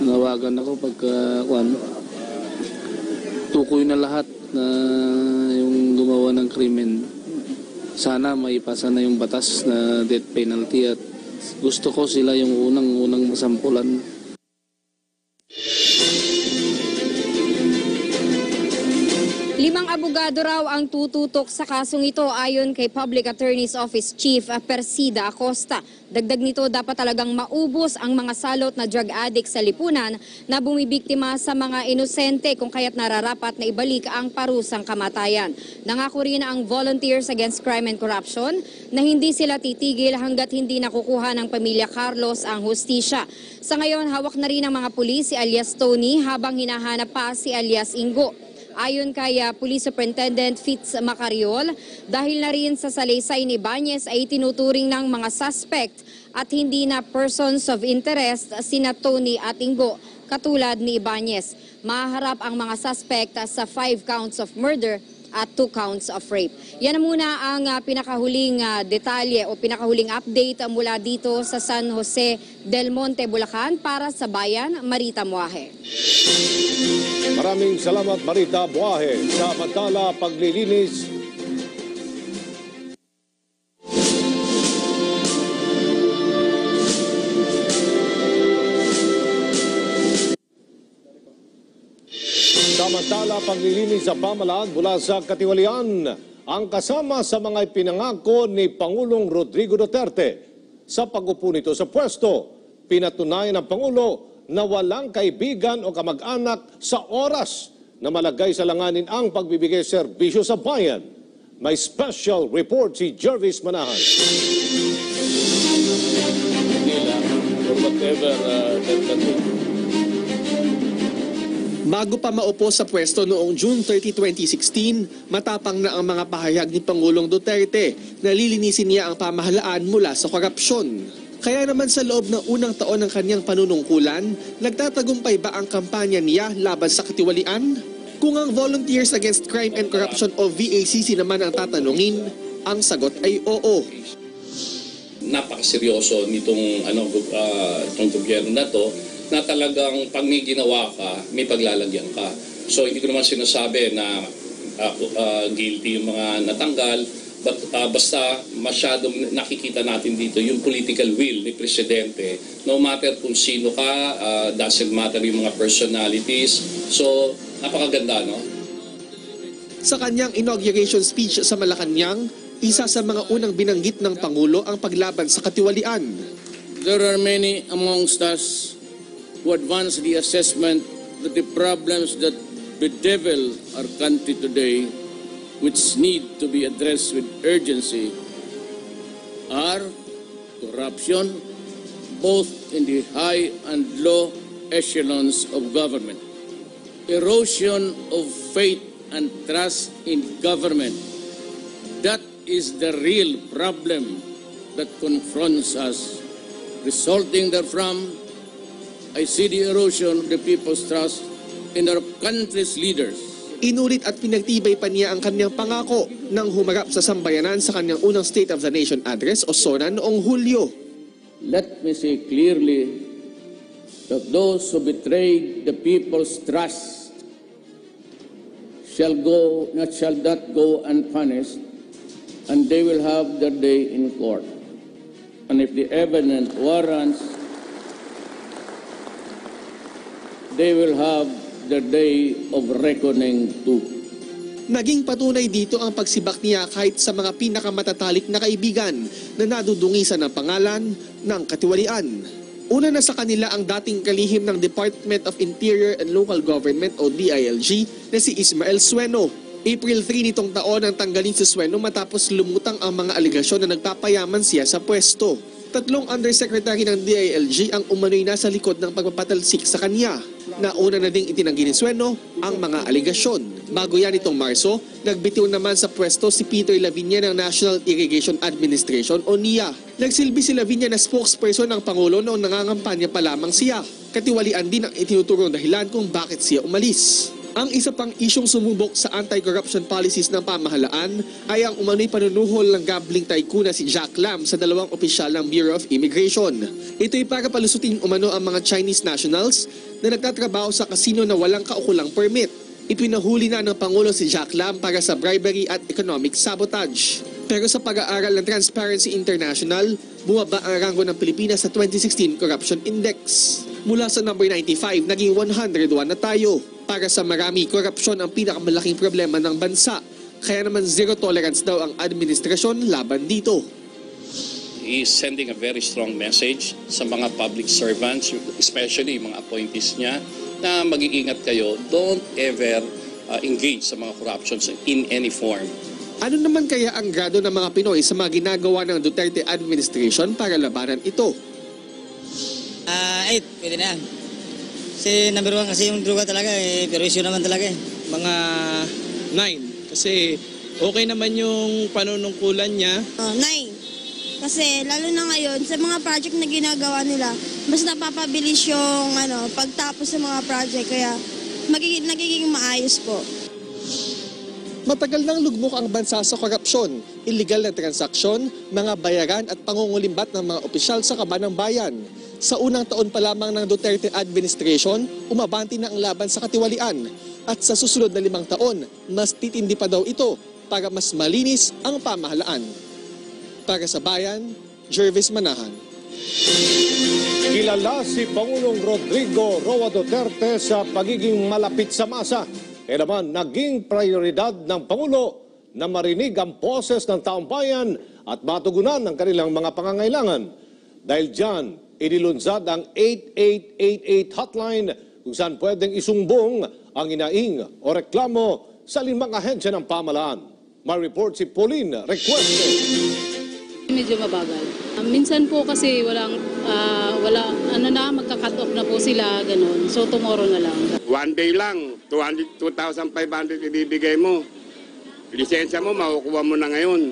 Nawagan ako pagka tukoy na lahat na yung gumawa ng krimen. Sana maipasa na yung batas na death penalty at gusto ko sila yung unang masampulan. Limang abogado raw ang tututok sa kasong ito ayon kay Public Attorney's Office Chief Persida Acosta. Dagdag nito, dapat talagang maubos ang mga salot na drug addict sa lipunan na bumibiktima sa mga inosente kung kaya't nararapat na ibalik ang parusang kamatayan. Nangako rin ang Volunteers Against Crime and Corruption na hindi sila titigil hanggat hindi nakukuha ng pamilya Carlos ang hustisya. Sa ngayon, hawak na rin ng mga pulis si alias Tony habang hinahanap pa si alias Ingo. Ayon kay Police Superintendent Fitz Macariol, dahil na rin sa salaysay ni Ibanez ay tinuturing ng mga suspect at hindi na persons of interest sina Tony at Ingo katulad ni Ibanez. Maharap ang mga suspect sa 5 counts of murder at 2 counts of rape. Yan na muna ang pinakahuling detalye o pinakahuling update mula dito sa San Jose del Monte, Bulacan para sa Bayan, Marita Muahe. Maraming salamat Marita Buahe sa Mantala paglilinis. Samantala, paglilinis sa pamalaan mula sa katiwalian ang kasama sa mga ipinangako ni Pangulong Rodrigo Duterte. Sa pag-upo nito sa pwesto, pinatunayan ng Pangulo na walang kaibigan o kamag-anak sa oras na malagay sa langanin ang pagbibigay serbisyo sa bayan. May special report si Jervis Manahan. Bago pa maupo sa pwesto noong June 30, 2016, matapang na ang mga pahayag ni Pangulong Duterte na lilinisin niya ang pamahalaan mula sa korupsyon. Kaya naman sa loob ng unang taon ng kanyang panunungkulan, nagtatagumpay ba ang kampanya niya laban sa katiwalian? Kung ang Volunteers Against Crime and Corruption o VACC naman ang tatanungin, ang sagot ay oo. Napakaseryoso nitong itong gobyerno na to, na talagang pag may ginawa ka, may paglalagyan ka. So hindi ko naman sinasabi na guilty yung mga natanggal, but basta masyadong nakikita natin dito yung political will ni Presidente. No matter kung sino ka, doesn't matter yung mga personalities. So napakaganda, no? Sa kanyang inauguration speech sa Malacanang, Isa sa mga unang binanggit ng Pangulo ang paglaban sa katiwalian. There are many amongst us who advance the assessment that the problems that bedevil our country today, which need to be addressed with urgency, are corruption, both in the high and low echelons of government, erosion of faith and trust in government. That is the real problem that confronts us. Resulting therefrom, I see the erosion of the people's trust in our country's leaders. Inulit at pinagtibay pa niya ang kanyang pangako nang humarap sa sambayanan sa kanyang unang State of the Nation address o SONA noong Hulyo. Let me say clearly that those who betrayed the people's trust shall not go unpunished, and they will have their day in court. And if the evidence warrants, they will have their day of reckoning too. Naging patunay dito ang pagsibak niya kahit sa mga pinakamatatalik na kaibigan na nadudungisan ng pangalan ng katiwalian. Una na sa kanila ang dating kalihim ng Department of Interior and Local Government o DILG na si Ismael Sueno. April 3 nitong taon ang tanggalin si Sueno matapos lumutang ang mga aligasyon na nagpapayaman siya sa pwesto. 3 undersecretary ng DILG ang umano'y nasa likod ng pagpapatalsik sa kanya. Nauna na ding itinanggi ni Sueno ang mga aligasyon. Bago yan itong Marso, nagbitiw naman sa pwesto si Peter Lavinia ng National Irrigation Administration o NIA. Nagsilbi si Lavinia na spokesperson ng Pangulo noong nangangampanya pa lamang siya. Katiwalian din ang itinuturong dahilan kung bakit siya umalis. Ang isa pang isyong sumubok sa anti-corruption policies ng pamahalaan ay ang umano'y panunuhol ng gambling tycoon na si Jack Lam sa 2 opisyal ng Bureau of Immigration. Ito'y para palusutin umano ang mga Chinese nationals na nagtatrabaho sa kasino na walang kaukulang permit. Ipinahuli na ng Pangulo si Jack Lam para sa bribery at economic sabotage. Pero sa pag-aaral ng Transparency International, bumaba ang ranggo ng Pilipinas sa 2016 Corruption Index. Mula sa number 95, naging 101 na tayo. Para sa marami, korupsyon ang pinakamalaking problema ng bansa. Kaya naman zero tolerance daw ang administrasyon laban dito. He is sending a very strong message sa mga public servants, especially mga appointees niya, na mag-iingat kayo, don't ever engage sa mga corruptions in any form. Ano naman kaya ang grado ng mga Pinoy sa mga ginagawa ng Duterte administration para labanan ito? 8, pwede na yan. Kasi number 1 kasi yung droga talaga pero issue naman talaga Mga 9 kasi okay naman yung panunungkulan niya. 9. Kasi lalo na ngayon sa mga project na ginagawa nila, mas napapabilis yung pagtapos sa mga project kaya nagiging maayos po. Matagal nang lugmok ang bansa sa korupsyon, illegal na transaksyon, mga bayaran at pangungulimbat ng mga opisyal sa kaban ng bayan. Sa unang taon pa lamang ng Duterte administration, umabanti na ang laban sa katiwalian. At sa susunod na 5 taon, mas titindi pa daw ito para mas malinis ang pamahalaan. Para sa bayan, Jervis Manahan. Kilala si Pangulong Rodrigo Roa Duterte sa pagiging malapit sa masa. Kaya naman naging prioridad ng Pangulo na marinig ang boses ng taong bayan at matugunan ang kanilang mga pangangailangan. Dahil dyan, inilunsad ang 8888 hotline kung saan pwedeng isumbong ang inaing o reklamo sa 5 ahensya ng pamahalaan. Ma-report si Pauline Recuerdo. Medyo mabagal. Minsan po kasi magka-cut off na po sila, ganun. So tomorrow na lang. 1 day lang, 2,500 ibibigay mo. Lisensya mo, makukuha mo na ngayon.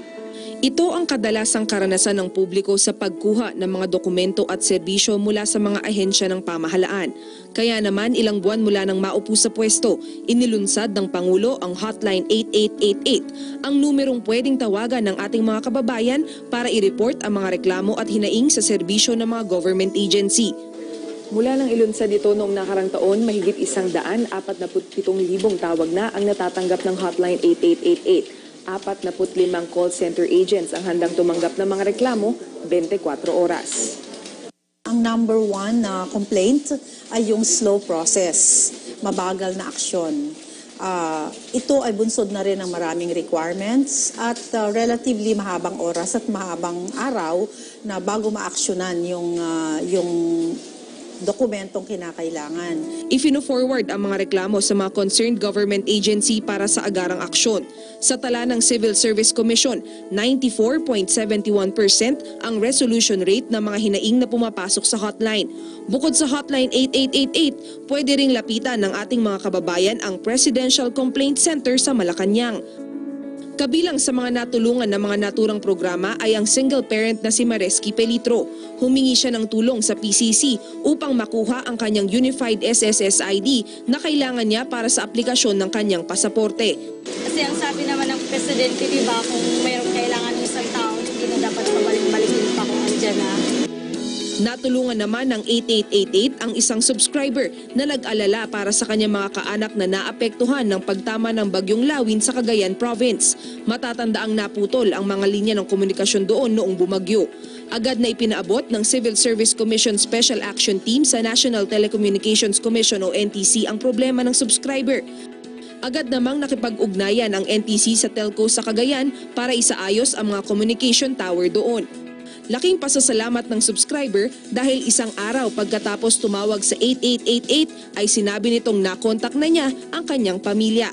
Ito ang kadalasang karanasan ng publiko sa pagkuha ng mga dokumento at serbisyo mula sa mga ahensya ng pamahalaan. Kaya naman ilang buwan mula nang maupo sa pwesto, inilunsad ng Pangulo ang Hotline 8888, ang numerong pwedeng tawagan ng ating mga kababayan para i-report ang mga reklamo at hinaing sa serbisyo ng mga government agency. Mula nang ilunsad ito noong nakarang taon, mahigit 147,000 tawag na ang natatanggap ng Hotline 8888. 45 call center agents ang handang tumanggap ng mga reklamo 24 oras. Ang number 1 na complaint ay yung slow process, mabagal na aksyon. ito ay bunsod na rin ng maraming requirements at relatively mahabang oras at mahabang araw na bago maaksyonan yung dokumentong kinakailangan. Ifino-forward ang mga reklamo sa mga concerned government agency para sa agarang aksyon. Sa tala ng Civil Service Commission, 94.71% ang resolution rate ng mga hinaing na pumapasok sa hotline. Bukod sa hotline 8888, pwede ring lapitan ng ating mga kababayan ang Presidential Complaint Center sa Malacanang. Kabilang sa mga natulungan ng mga naturang programa ay ang single parent na si Mareski Pelitro. Humingi siya ng tulong sa PCC upang makuha ang kanyang Unified SSS ID na kailangan niya para sa aplikasyon ng kanyang pasaporte. Kasi ang sabi naman ng Presidente, di ba, kung mayroong kailangan ng isang tao, hindi na dapat pabalik-balikin pa kung andyan na. Natulungan naman ng 8888 ang isang subscriber na nag-alala para sa kanyang mga kaanak na naapektuhan ng pagtama ng Bagyong Lawin sa Cagayan Province. Matatandaang naputol ang mga linya ng komunikasyon doon noong bumagyo. Agad na ipinaabot ng Civil Service Commission Special Action Team sa National Telecommunications Commission o NTC ang problema ng subscriber. Agad namang nakipag-ugnayan ang NTC sa telco sa Cagayan para isaayos ang mga communication tower doon. Laking pasasalamat ng subscriber dahil isang araw pagkatapos tumawag sa 8888 ay sinabi nitong nakontak na niya ang kanyang pamilya.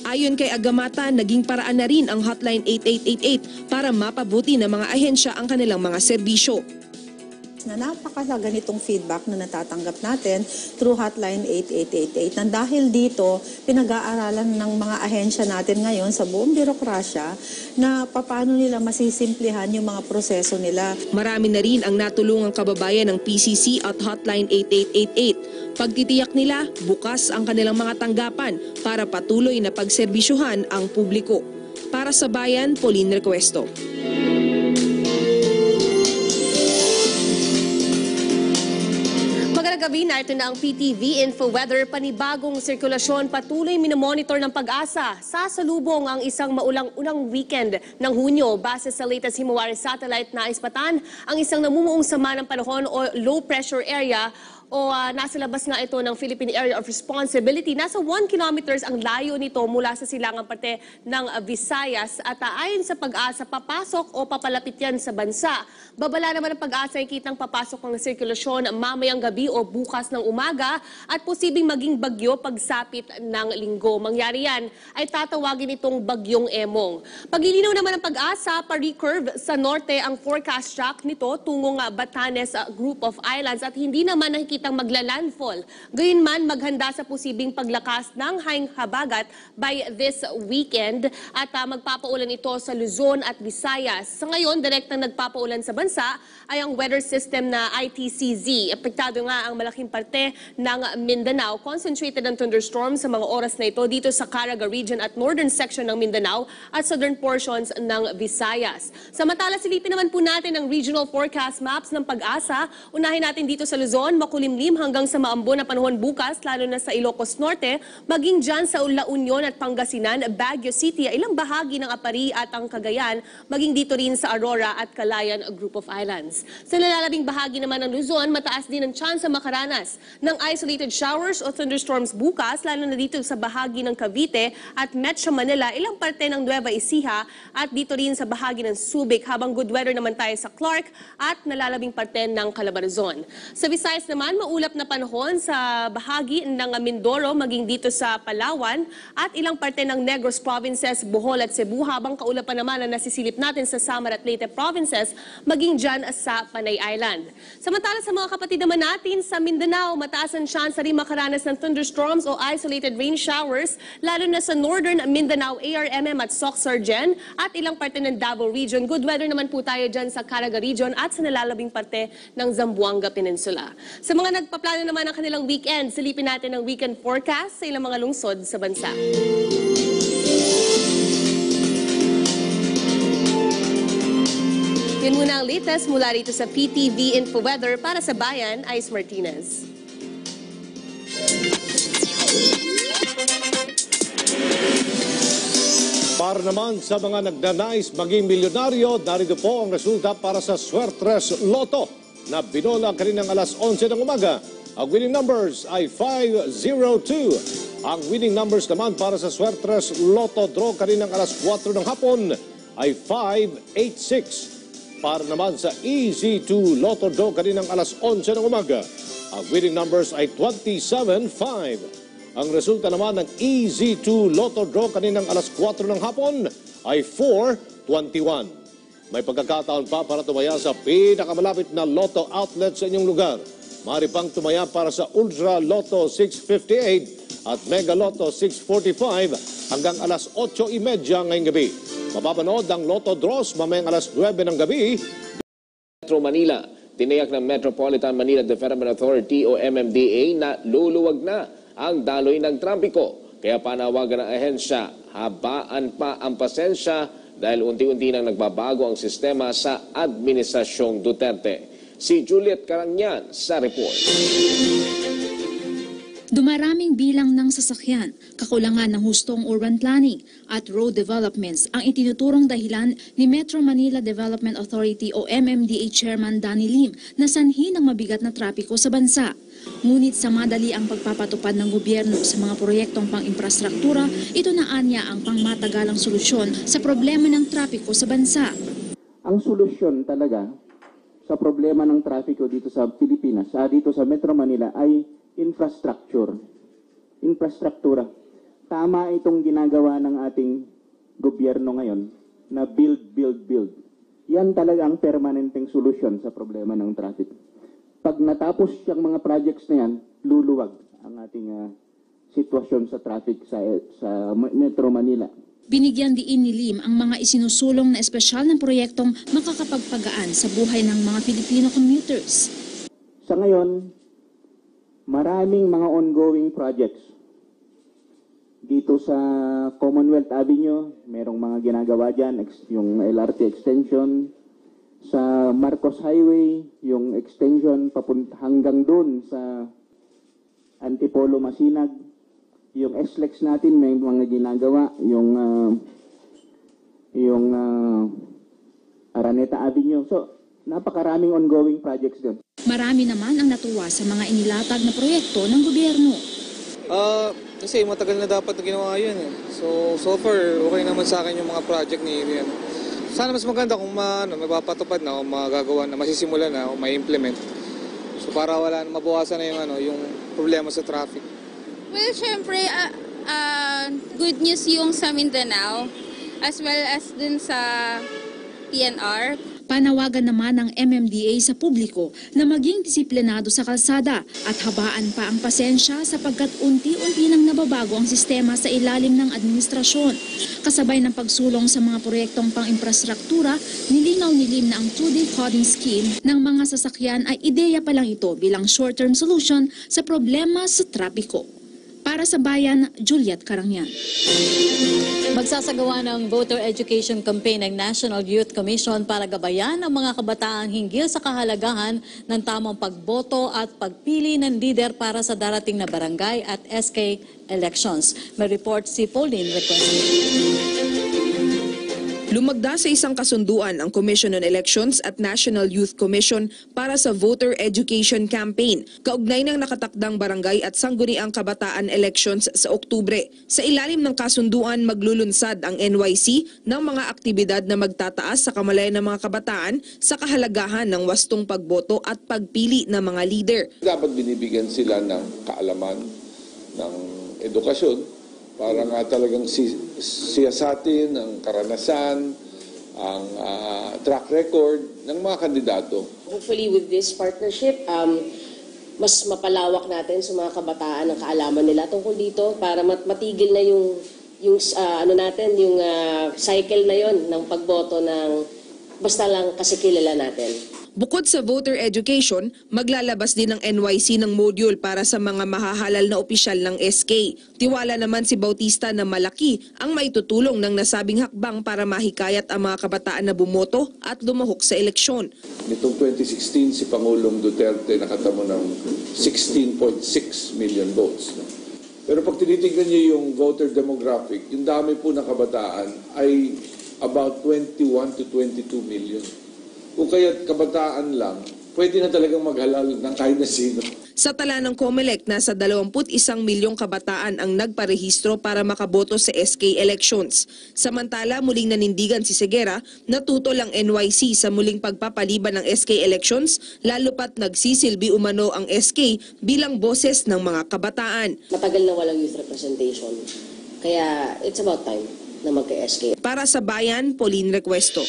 Ayon kay Agamata, naging paraan na rin ang hotline 8888 para mapabuti ng mga ahensya ang kanilang mga serbisyo. Na napakalaga nitong feedback na natatanggap natin through hotline 8888 na dahil dito pinag-aaralan ng mga ahensya natin ngayon sa buong birokrasya na paano nila masisimplihan yung mga proseso nila. Marami na rin ang natulungang kababayan ng PCC at hotline 8888. Pagtitiyak nila, bukas ang kanilang mga tanggapan para patuloy na pagserbisyuhan ang publiko. Para sa Bayan, Pauline Recuesto. Gabi na ito na ang PTV Info Weather. Panibagong sirkulasyon patuloy minomonitor ng Pag-asa. Sasalubong ang isang maulang-unang weekend ng Hunyo. Base sa latest Himawari satellite na ispatan, ang isang namumuong sama ng panahon o low pressure area o nasa labas nga ito ng Philippine Area of Responsibility. Nasa 1 kilometers ang layo nito mula sa silangang parte ng Visayas at ayon sa Pag-asa, papasok o papalapit yan sa bansa. Babala naman ng Pag-asa ay kitang papasok ng sirkulasyon mamayang gabi o bukas ng umaga at posibleng maging bagyo pagsapit ng linggo. Mangyari yan ay tatawagin itong Bagyong Emong. Paglilinaw naman ng Pag-asa, pa-recurve sa norte ang forecast track nito tungong Batanes Group of Islands at hindi naman nakikita magla-landfall. Gayunman, maghanda sa posibleng paglakas ng hanging habagat by this weekend at magpapaulan ito sa Luzon at Visayas. Sa ngayon, direktang nagpapaulan sa bansa ay ang weather system na ITCZ. Apektado nga ang malaking parte ng Mindanao. Concentrated ang thunderstorms sa mga oras na ito dito sa Caraga region at northern section ng Mindanao at southern portions ng Visayas. Samantala, silipin naman po natin ang regional forecast maps ng Pag-asa. Unahin natin dito sa Luzon, makulimlim hanggang sa maambo na panahon bukas, lalo na sa Ilocos Norte, maging dyan sa La Union at Pangasinan, Baguio City, ilang bahagi ng Apari at ang Cagayan, maging dito rin sa Aurora at Calayan Group of Islands. Sa nalalabing bahagi naman ng Luzon, mataas din ang chance sa makaranas ng isolated showers o thunderstorms bukas, lalo na dito sa bahagi ng Cavite at Metro Manila, ilang parte ng Nueva Ecija at dito rin sa bahagi ng Subic, habang good weather naman tayo sa Clark at nalalabing parte ng Calabarzon. Sa Visayas naman, maulap na panahon sa bahagi ng Mindoro, maging dito sa Palawan at ilang parte ng Negros Provinces, Bohol at Cebu, habang kaulapan naman na nasisilip natin sa Samar at Leyte Provinces, maging dyan sa Panay Island. Samantala sa mga kapatid naman natin sa Mindanao, mataas ang chance rin makaranas ng thunderstorms o isolated rain showers, lalo na sa Northern Mindanao, ARMM at Soc-Sargen at ilang parte ng Davao Region. Good weather naman po tayo dyan sa Caraga Region at sa nalalabing parte ng Zamboanga Peninsula. Sa mga nagpaplano naman ng kanilang weekend, silipin natin ang weekend forecast sa ilang mga lungsod sa bansa. Yun muna ang latest mula rito sa PTV Info Weather. Para sa Bayan, Ice Martinez. Para naman sa mga nagnanais maging milyonaryo, narito po ang resulta para sa Swertres Lotto na binola kaninang alas 11 ng umaga. Ang winning numbers ay 502, Ang winning numbers naman para sa Suertres Lotto Draw kaninang alas 4 ng hapon ay 586. Para naman sa EZ2 Lotto Draw kaninang alas 11 ng umaga, ang winning numbers ay 27-5. Ang resulta naman ng EZ2 Lotto Draw kaninang alas 4 ng hapon ay 421. May pagkakataon pa para tumaya sa pinakamalapit na Lotto outlet sa inyong lugar. Maaari pang tumaya para sa Ultra Lotto 658 at Mega Lotto 645 hanggang alas 8:30 ngayong gabi. Mapapanood ang Lotto Draws mamayang alas 9 ng gabi. Metro Manila, tiniyak ng Metropolitan Manila Development Authority o MMDA na luluwag na ang daloy ng trapiko. Kaya panawagan ng ahensya, habaan pa ang pasensya dahil unti-unti nang nagbabago ang sistema sa Administrasyong Duterte. Si Juliet Carangyan sa report. Dumaraming bilang ng sasakyan, kakulangan ng hustong urban planning at road developments ang itinuturong dahilan ni Metro Manila Development Authority o MMDA Chairman Danny Lim na sanhi ng mabigat na trapiko sa bansa. Ngunit sa madali ang pagpapatupad ng gobyerno sa mga proyektong pang-infrastruktura, ito na anya ang pangmatagalang solusyon sa problema ng trapiko sa bansa. Ang solusyon talaga sa problema ng trapiko dito sa Pilipinas, dito sa Metro Manila ay infrastruktura. Tama itong ginagawa ng ating gobyerno ngayon na build. Yan talaga ang permanenteng solusyon sa problema ng traffic. Pag natapos yung mga projects na yan, luluwag ang ating sitwasyon sa traffic sa Metro Manila. Binigyan diin ni Lim ang mga isinusulong na espesyal na proyektong makakapagpagaan sa buhay ng mga Filipino commuters. Sa ngayon, maraming mga ongoing projects. Dito sa Commonwealth Avenue, merong mga ginagawa dyan, yung LRT extension. Sa Marcos Highway, yung extension papunta hanggang doon sa Antipolo Masinag. Yung SLEX natin may mga ginagawa, yung Araneta Avenue. So, napakaraming ongoing projects doon. Marami naman ang natuwa sa mga inilatag na proyekto ng gobyerno. Kasi matagal na dapat na ginawa yun. So far, okay naman sa akin yung mga project ni Irian. Sana mas maganda kung mapapatupad na o magagawa na, masisimulan na o ma-implement. So para wala na mabawasan na yung problema sa traffic. Well, syempre, good news yung sa Mindanao as well as dun sa PNR. Panawagan naman ng MMDA sa publiko na maging disiplinado sa kalsada at habaan pa ang pasensya sapagkat unti-unti nang nababago ang sistema sa ilalim ng administrasyon. Kasabay ng pagsulong sa mga proyektong pang-infrastruktura, nilinaw ni Lim na ang 2-day coding scheme ng mga sasakyan ay ideya pa lang ito bilang short-term solution sa problema sa trapiko. Para sa Bayan, Juliet Carangyan. Magsasagawa ng voter education campaign ng National Youth Commission para gabayan ang mga kabataan hinggil sa kahalagahan ng tamang pagboto at pagpili ng leader para sa darating na barangay at SK elections. May report si Pauline Request. Lumagda sa isang kasunduan ang Commission on Elections at National Youth Commission para sa voter education campaign, kaugnay ng nakatakdang barangay at sangguniang kabataan elections sa Oktubre. Sa ilalim ng kasunduan, maglulunsad ang NYC ng mga aktibidad na magtataas sa kamalayan ng mga kabataan sa kahalagahan ng wastong pagboto at pagpili ng mga leader. Dapat binibigyan sila ng kaalaman, ng edukasyon, para nga talagang siyasatin ang karanasan, ang track record ng mga kandidato. Hopefully with this partnership, mas mapalawak natin sa mga kabataan ang kaalaman nila tungkol dito para matigil na yung cycle na yon ng pagboto ng basta lang kasi kilala natin. Bukod sa voter education, maglalabas din ng NYC ng module para sa mga mahahalal na opisyal ng SK. Tiwala naman si Bautista na malaki ang maitutulong ng nasabing hakbang para mahikayat ang mga kabataan na bumoto at lumahok sa eleksyon. Nitong 2016, si Pangulong Duterte nakatamo ng 16.6 million votes. Pero pag tinitignan niyo yung voter demographic, yung dami po ng kabataan ay about 21 to 22 million. Kung kaya't kabataan lang, pwede na talagang maghalal ng kahit na sino. Sa tala ng COMELEC, nasa 21 milyong kabataan ang nagparehistro para makaboto sa SK elections. Samantala, muling nanindigan si Seguera na tutol ang NYC sa muling pagpapaliban ng SK elections, lalo pat nagsisilbi umano ang SK bilang boses ng mga kabataan. Matagal na walang youth representation, kaya it's about time na magka-SK. Para sa Bayan, Pauline Recuesto.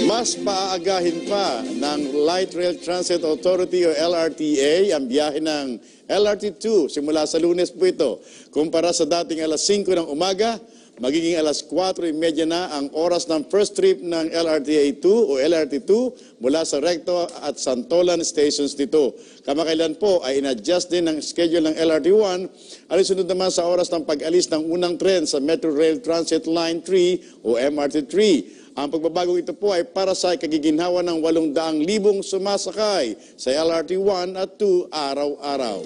Mas paaagahin pa ng Light Rail Transit Authority o LRTA ang biyahe ng LRT2 simula sa Lunes po ito. Kumpara sa dating alas 5 ng umaga, magiging alas 4:30 na ang oras ng first trip ng LRTA2 o LRT2 mula sa Recto at Santolan stations dito. Kamakailan po ay in-adjust din ng schedule ng LRT1 alisunod naman sa oras ng pag-alis ng unang tren sa Metro Rail Transit Line 3 o MRT3. Ang pagbabagong ito po ay para sa kagiginhawa ng 800,000 sumasakay sa LRT1 at 2 araw-araw.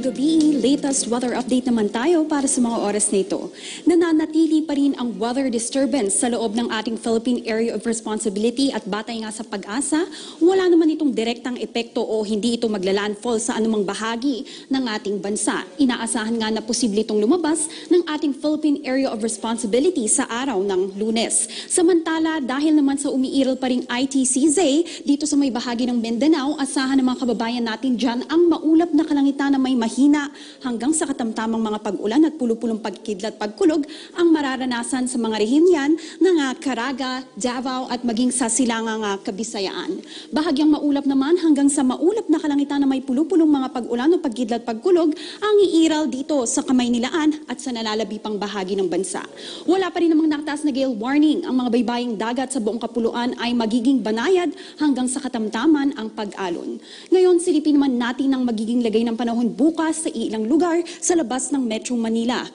Gabi, latest weather update naman tayo para sa mga oras na ito. Nananatili pa rin ang weather disturbance sa loob ng ating Philippine Area of Responsibility at batay nga sa Pag-asa, wala naman itong direktang epekto o hindi ito maglalandfall sa anumang bahagi ng ating bansa. Inaasahan nga na posible itong lumabas ng ating Philippine Area of Responsibility sa araw ng Lunes. Samantala, dahil naman sa umiiral pa ring ITCZ dito sa may bahagi ng Mindanao, asahan ng mga kababayan natin dyan ang maulap na kalangitan na may mahina hanggang sa katamtamang mga pag-ulan at pulupulong pagkidlat pagkulog ang mararanasan sa mga rehiyon ng Caraga, Davao at maging sa silangang Kabisayaan. Bahagyang maulap naman hanggang sa maulap na kalangitan na may pulupulong mga pag-ulan o pagkidlat pagkulog ang iiral dito sa Kamaynilaan at sa nalalabi pang bahagi ng bansa. Wala pa rin namang nakataas na gale warning. Ang mga baybaying dagat sa buong kapuluan ay magiging banayad hanggang sa katamtaman ang pag-alon. Ngayon, silipin naman natin ang magiging lagay ng panahon bukas sa ilang lugar sa labas ng Metro Manila.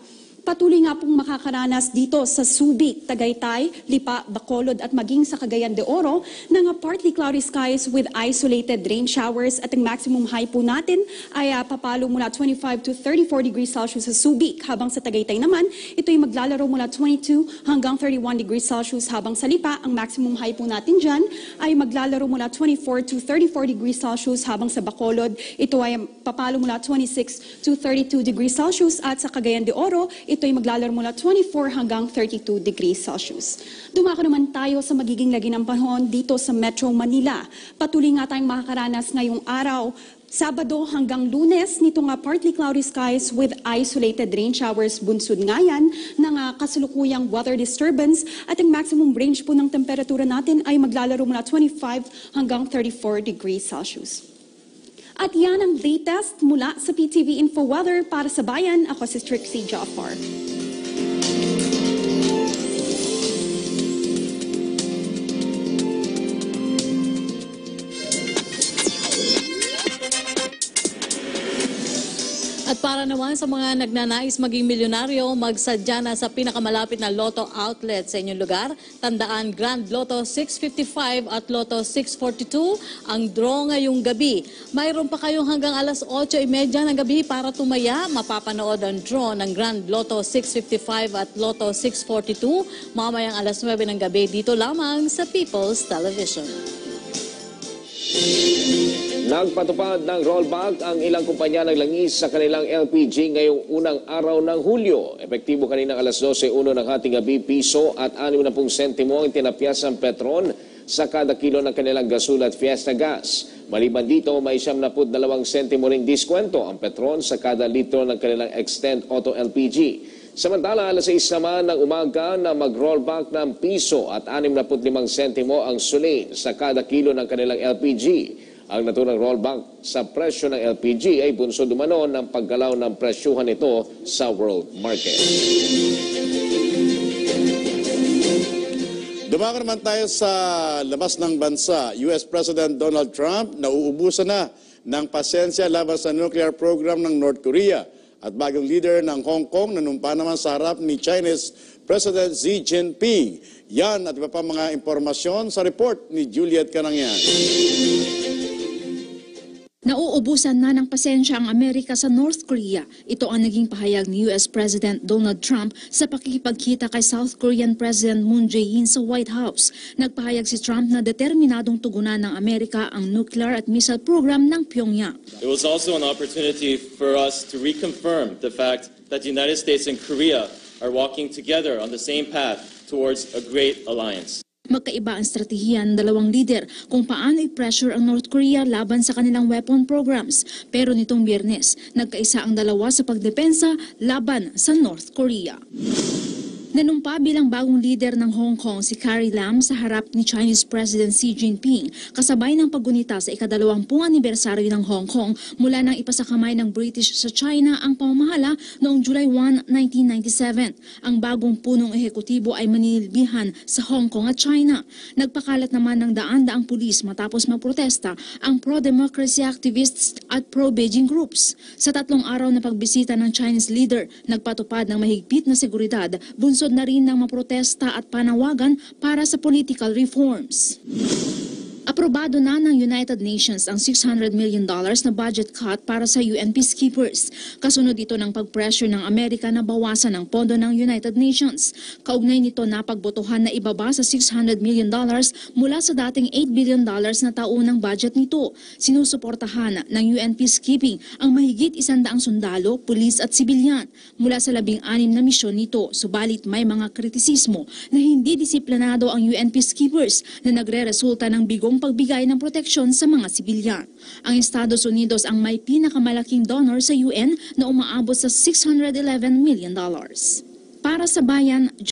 Patuloy nga pong makakaranas dito sa Subic, Tagaytay, Lipa, Bacolod at maging sa Cagayan de Oro ng partly cloudy skies with isolated rain showers at ang maximum high po natin ay papalo mula 25 to 34 degrees Celsius sa Subic. Habang sa Tagaytay naman, ito ay maglalaro mula 22 hanggang 31 degrees Celsius. Habang sa Lipa, ang maximum high po natin dyan ay maglalaro mula 24 to 34 degrees Celsius. Habang sa Bacolod, ito ay papalo mula 26 to 32 degrees Celsius at sa Cagayan de Oro, ito ay maglalaro mula 24 hanggang 32 degrees Celsius. Dumako naman tayo sa magiging lagi ng panahon dito sa Metro Manila. Patuloy nga tayong makakaranas ngayong araw, Sabado hanggang Lunes, nito nga partly cloudy skies with isolated rain showers, bunsod nga yan ng kasalukuyang weather disturbance at ang maximum range po ng temperatura natin ay maglalaro mula 25 hanggang 34 degrees Celsius. At yan ang latest mula sa PTV Info Weather para sa Bayan. Ako si Trixie Jaffar. At para naman sa mga nagnanais maging milyonaryo, magsadya na sa pinakamalapit na Lotto outlet sa inyong lugar. Tandaan, Grand Lotto 655 at Lotto 642 ang draw ngayong gabi. Mayroon pa kayong hanggang alas 8:30 ng gabi para tumaya. Mapapanood ang draw ng Grand Lotto 655 at Lotto 642 mamayang alas 9 ng gabi dito lamang sa People's Television. Nagpatupad ng rollback ang ilang kumpanya ng langis sa kanilang LPG ngayong unang araw ng Hulyo. Epektibo kaninang alas 12:01 ng hating gabi, piso at 60 sentimo ang tinapyas ang Petron sa kada kilo ng kanilang gasol at Fiesta Gas. Maliban dito, may 72 sentimo ring diskwento ang Petron sa kada litro ng kanilang Extend Auto LPG. Samantala, alas 6 naman ng umaga na mag-rollback ng piso at 65 sentimo ang Sulane sa kada kilo ng kanilang LPG. Ang naturang rollback sa presyo ng LPG ay bunsod umano ng paggalaw ng presyuhan nito sa world market. Dumako naman tayo sa labas ng bansa. US President Donald Trump nauubusan na ng pasensya laban sa nuclear program ng North Korea. At bagong leader ng Hong Kong nanumpa naman sa harap ni Chinese President Xi Jinping. Yan at iba pa mga impormasyon sa report ni Juliet Canangyan. Nauubusan na ng pasensya ang Amerika sa North Korea. Ito ang naging pahayag ni US President Donald Trump sa pakikipagkita kay South Korean President Moon Jae-in sa White House. Nagpahayag si Trump na determinadong tugunan ng Amerika ang nuclear at missile program ng Pyongyang. It was also an opportunity for us to reconfirm the fact that the United States and Korea are walking together on the same path towards a great alliance. Magkaiba ang estratehiya ng dalawang lider kung paano i-pressure ang North Korea laban sa kanilang weapon programs. Pero nitong Biyernes, nagkaisa ang dalawa sa pagdepensa laban sa North Korea. Nanumpa bilang bagong leader ng Hong Kong si Carrie Lam sa harap ni Chinese President Xi Jinping kasabay ng paggunita sa ika-20 anibersaryo ng Hong Kong mula nang ipasakamay ng British sa China ang pamamahala noong July 1, 1997. Ang bagong punong ehekutibo ay maninilbihan sa Hong Kong at China. Nagpakalat naman ng daan-daang pulis matapos magprotesta ang pro-democracy activists at pro-Beijing groups. Sa 3 araw na pagbisita ng Chinese leader, nagpatupad ng mahigpit na seguridad, bunsod na rin ng maprotesta at panawagan para sa political reforms. Aprobado na ng United Nations ang $600 million na budget cut para sa UN peacekeepers. Kasunod ito ng pag-pressure ng Amerika na bawasan ang pondo ng United Nations. Kaugnay nito na pagbotohan na ibaba sa $600 million mula sa dating $8 billion na taunang budget nito. Sinusuportahan ng UN peacekeeping ang mahigit 100 sundalo, pulis at sibilyan mula sa 16 na misyon nito. Subalit may mga kritisismo na hindi disiplinado ang UN peacekeepers na nagre-resulta ng bigong pagbigay ng proteksyon sa mga sibilyan. Ang Estados Unidos ang may pinakamalaking donor sa UN na umaabot sa $611 million. Para sa bayan,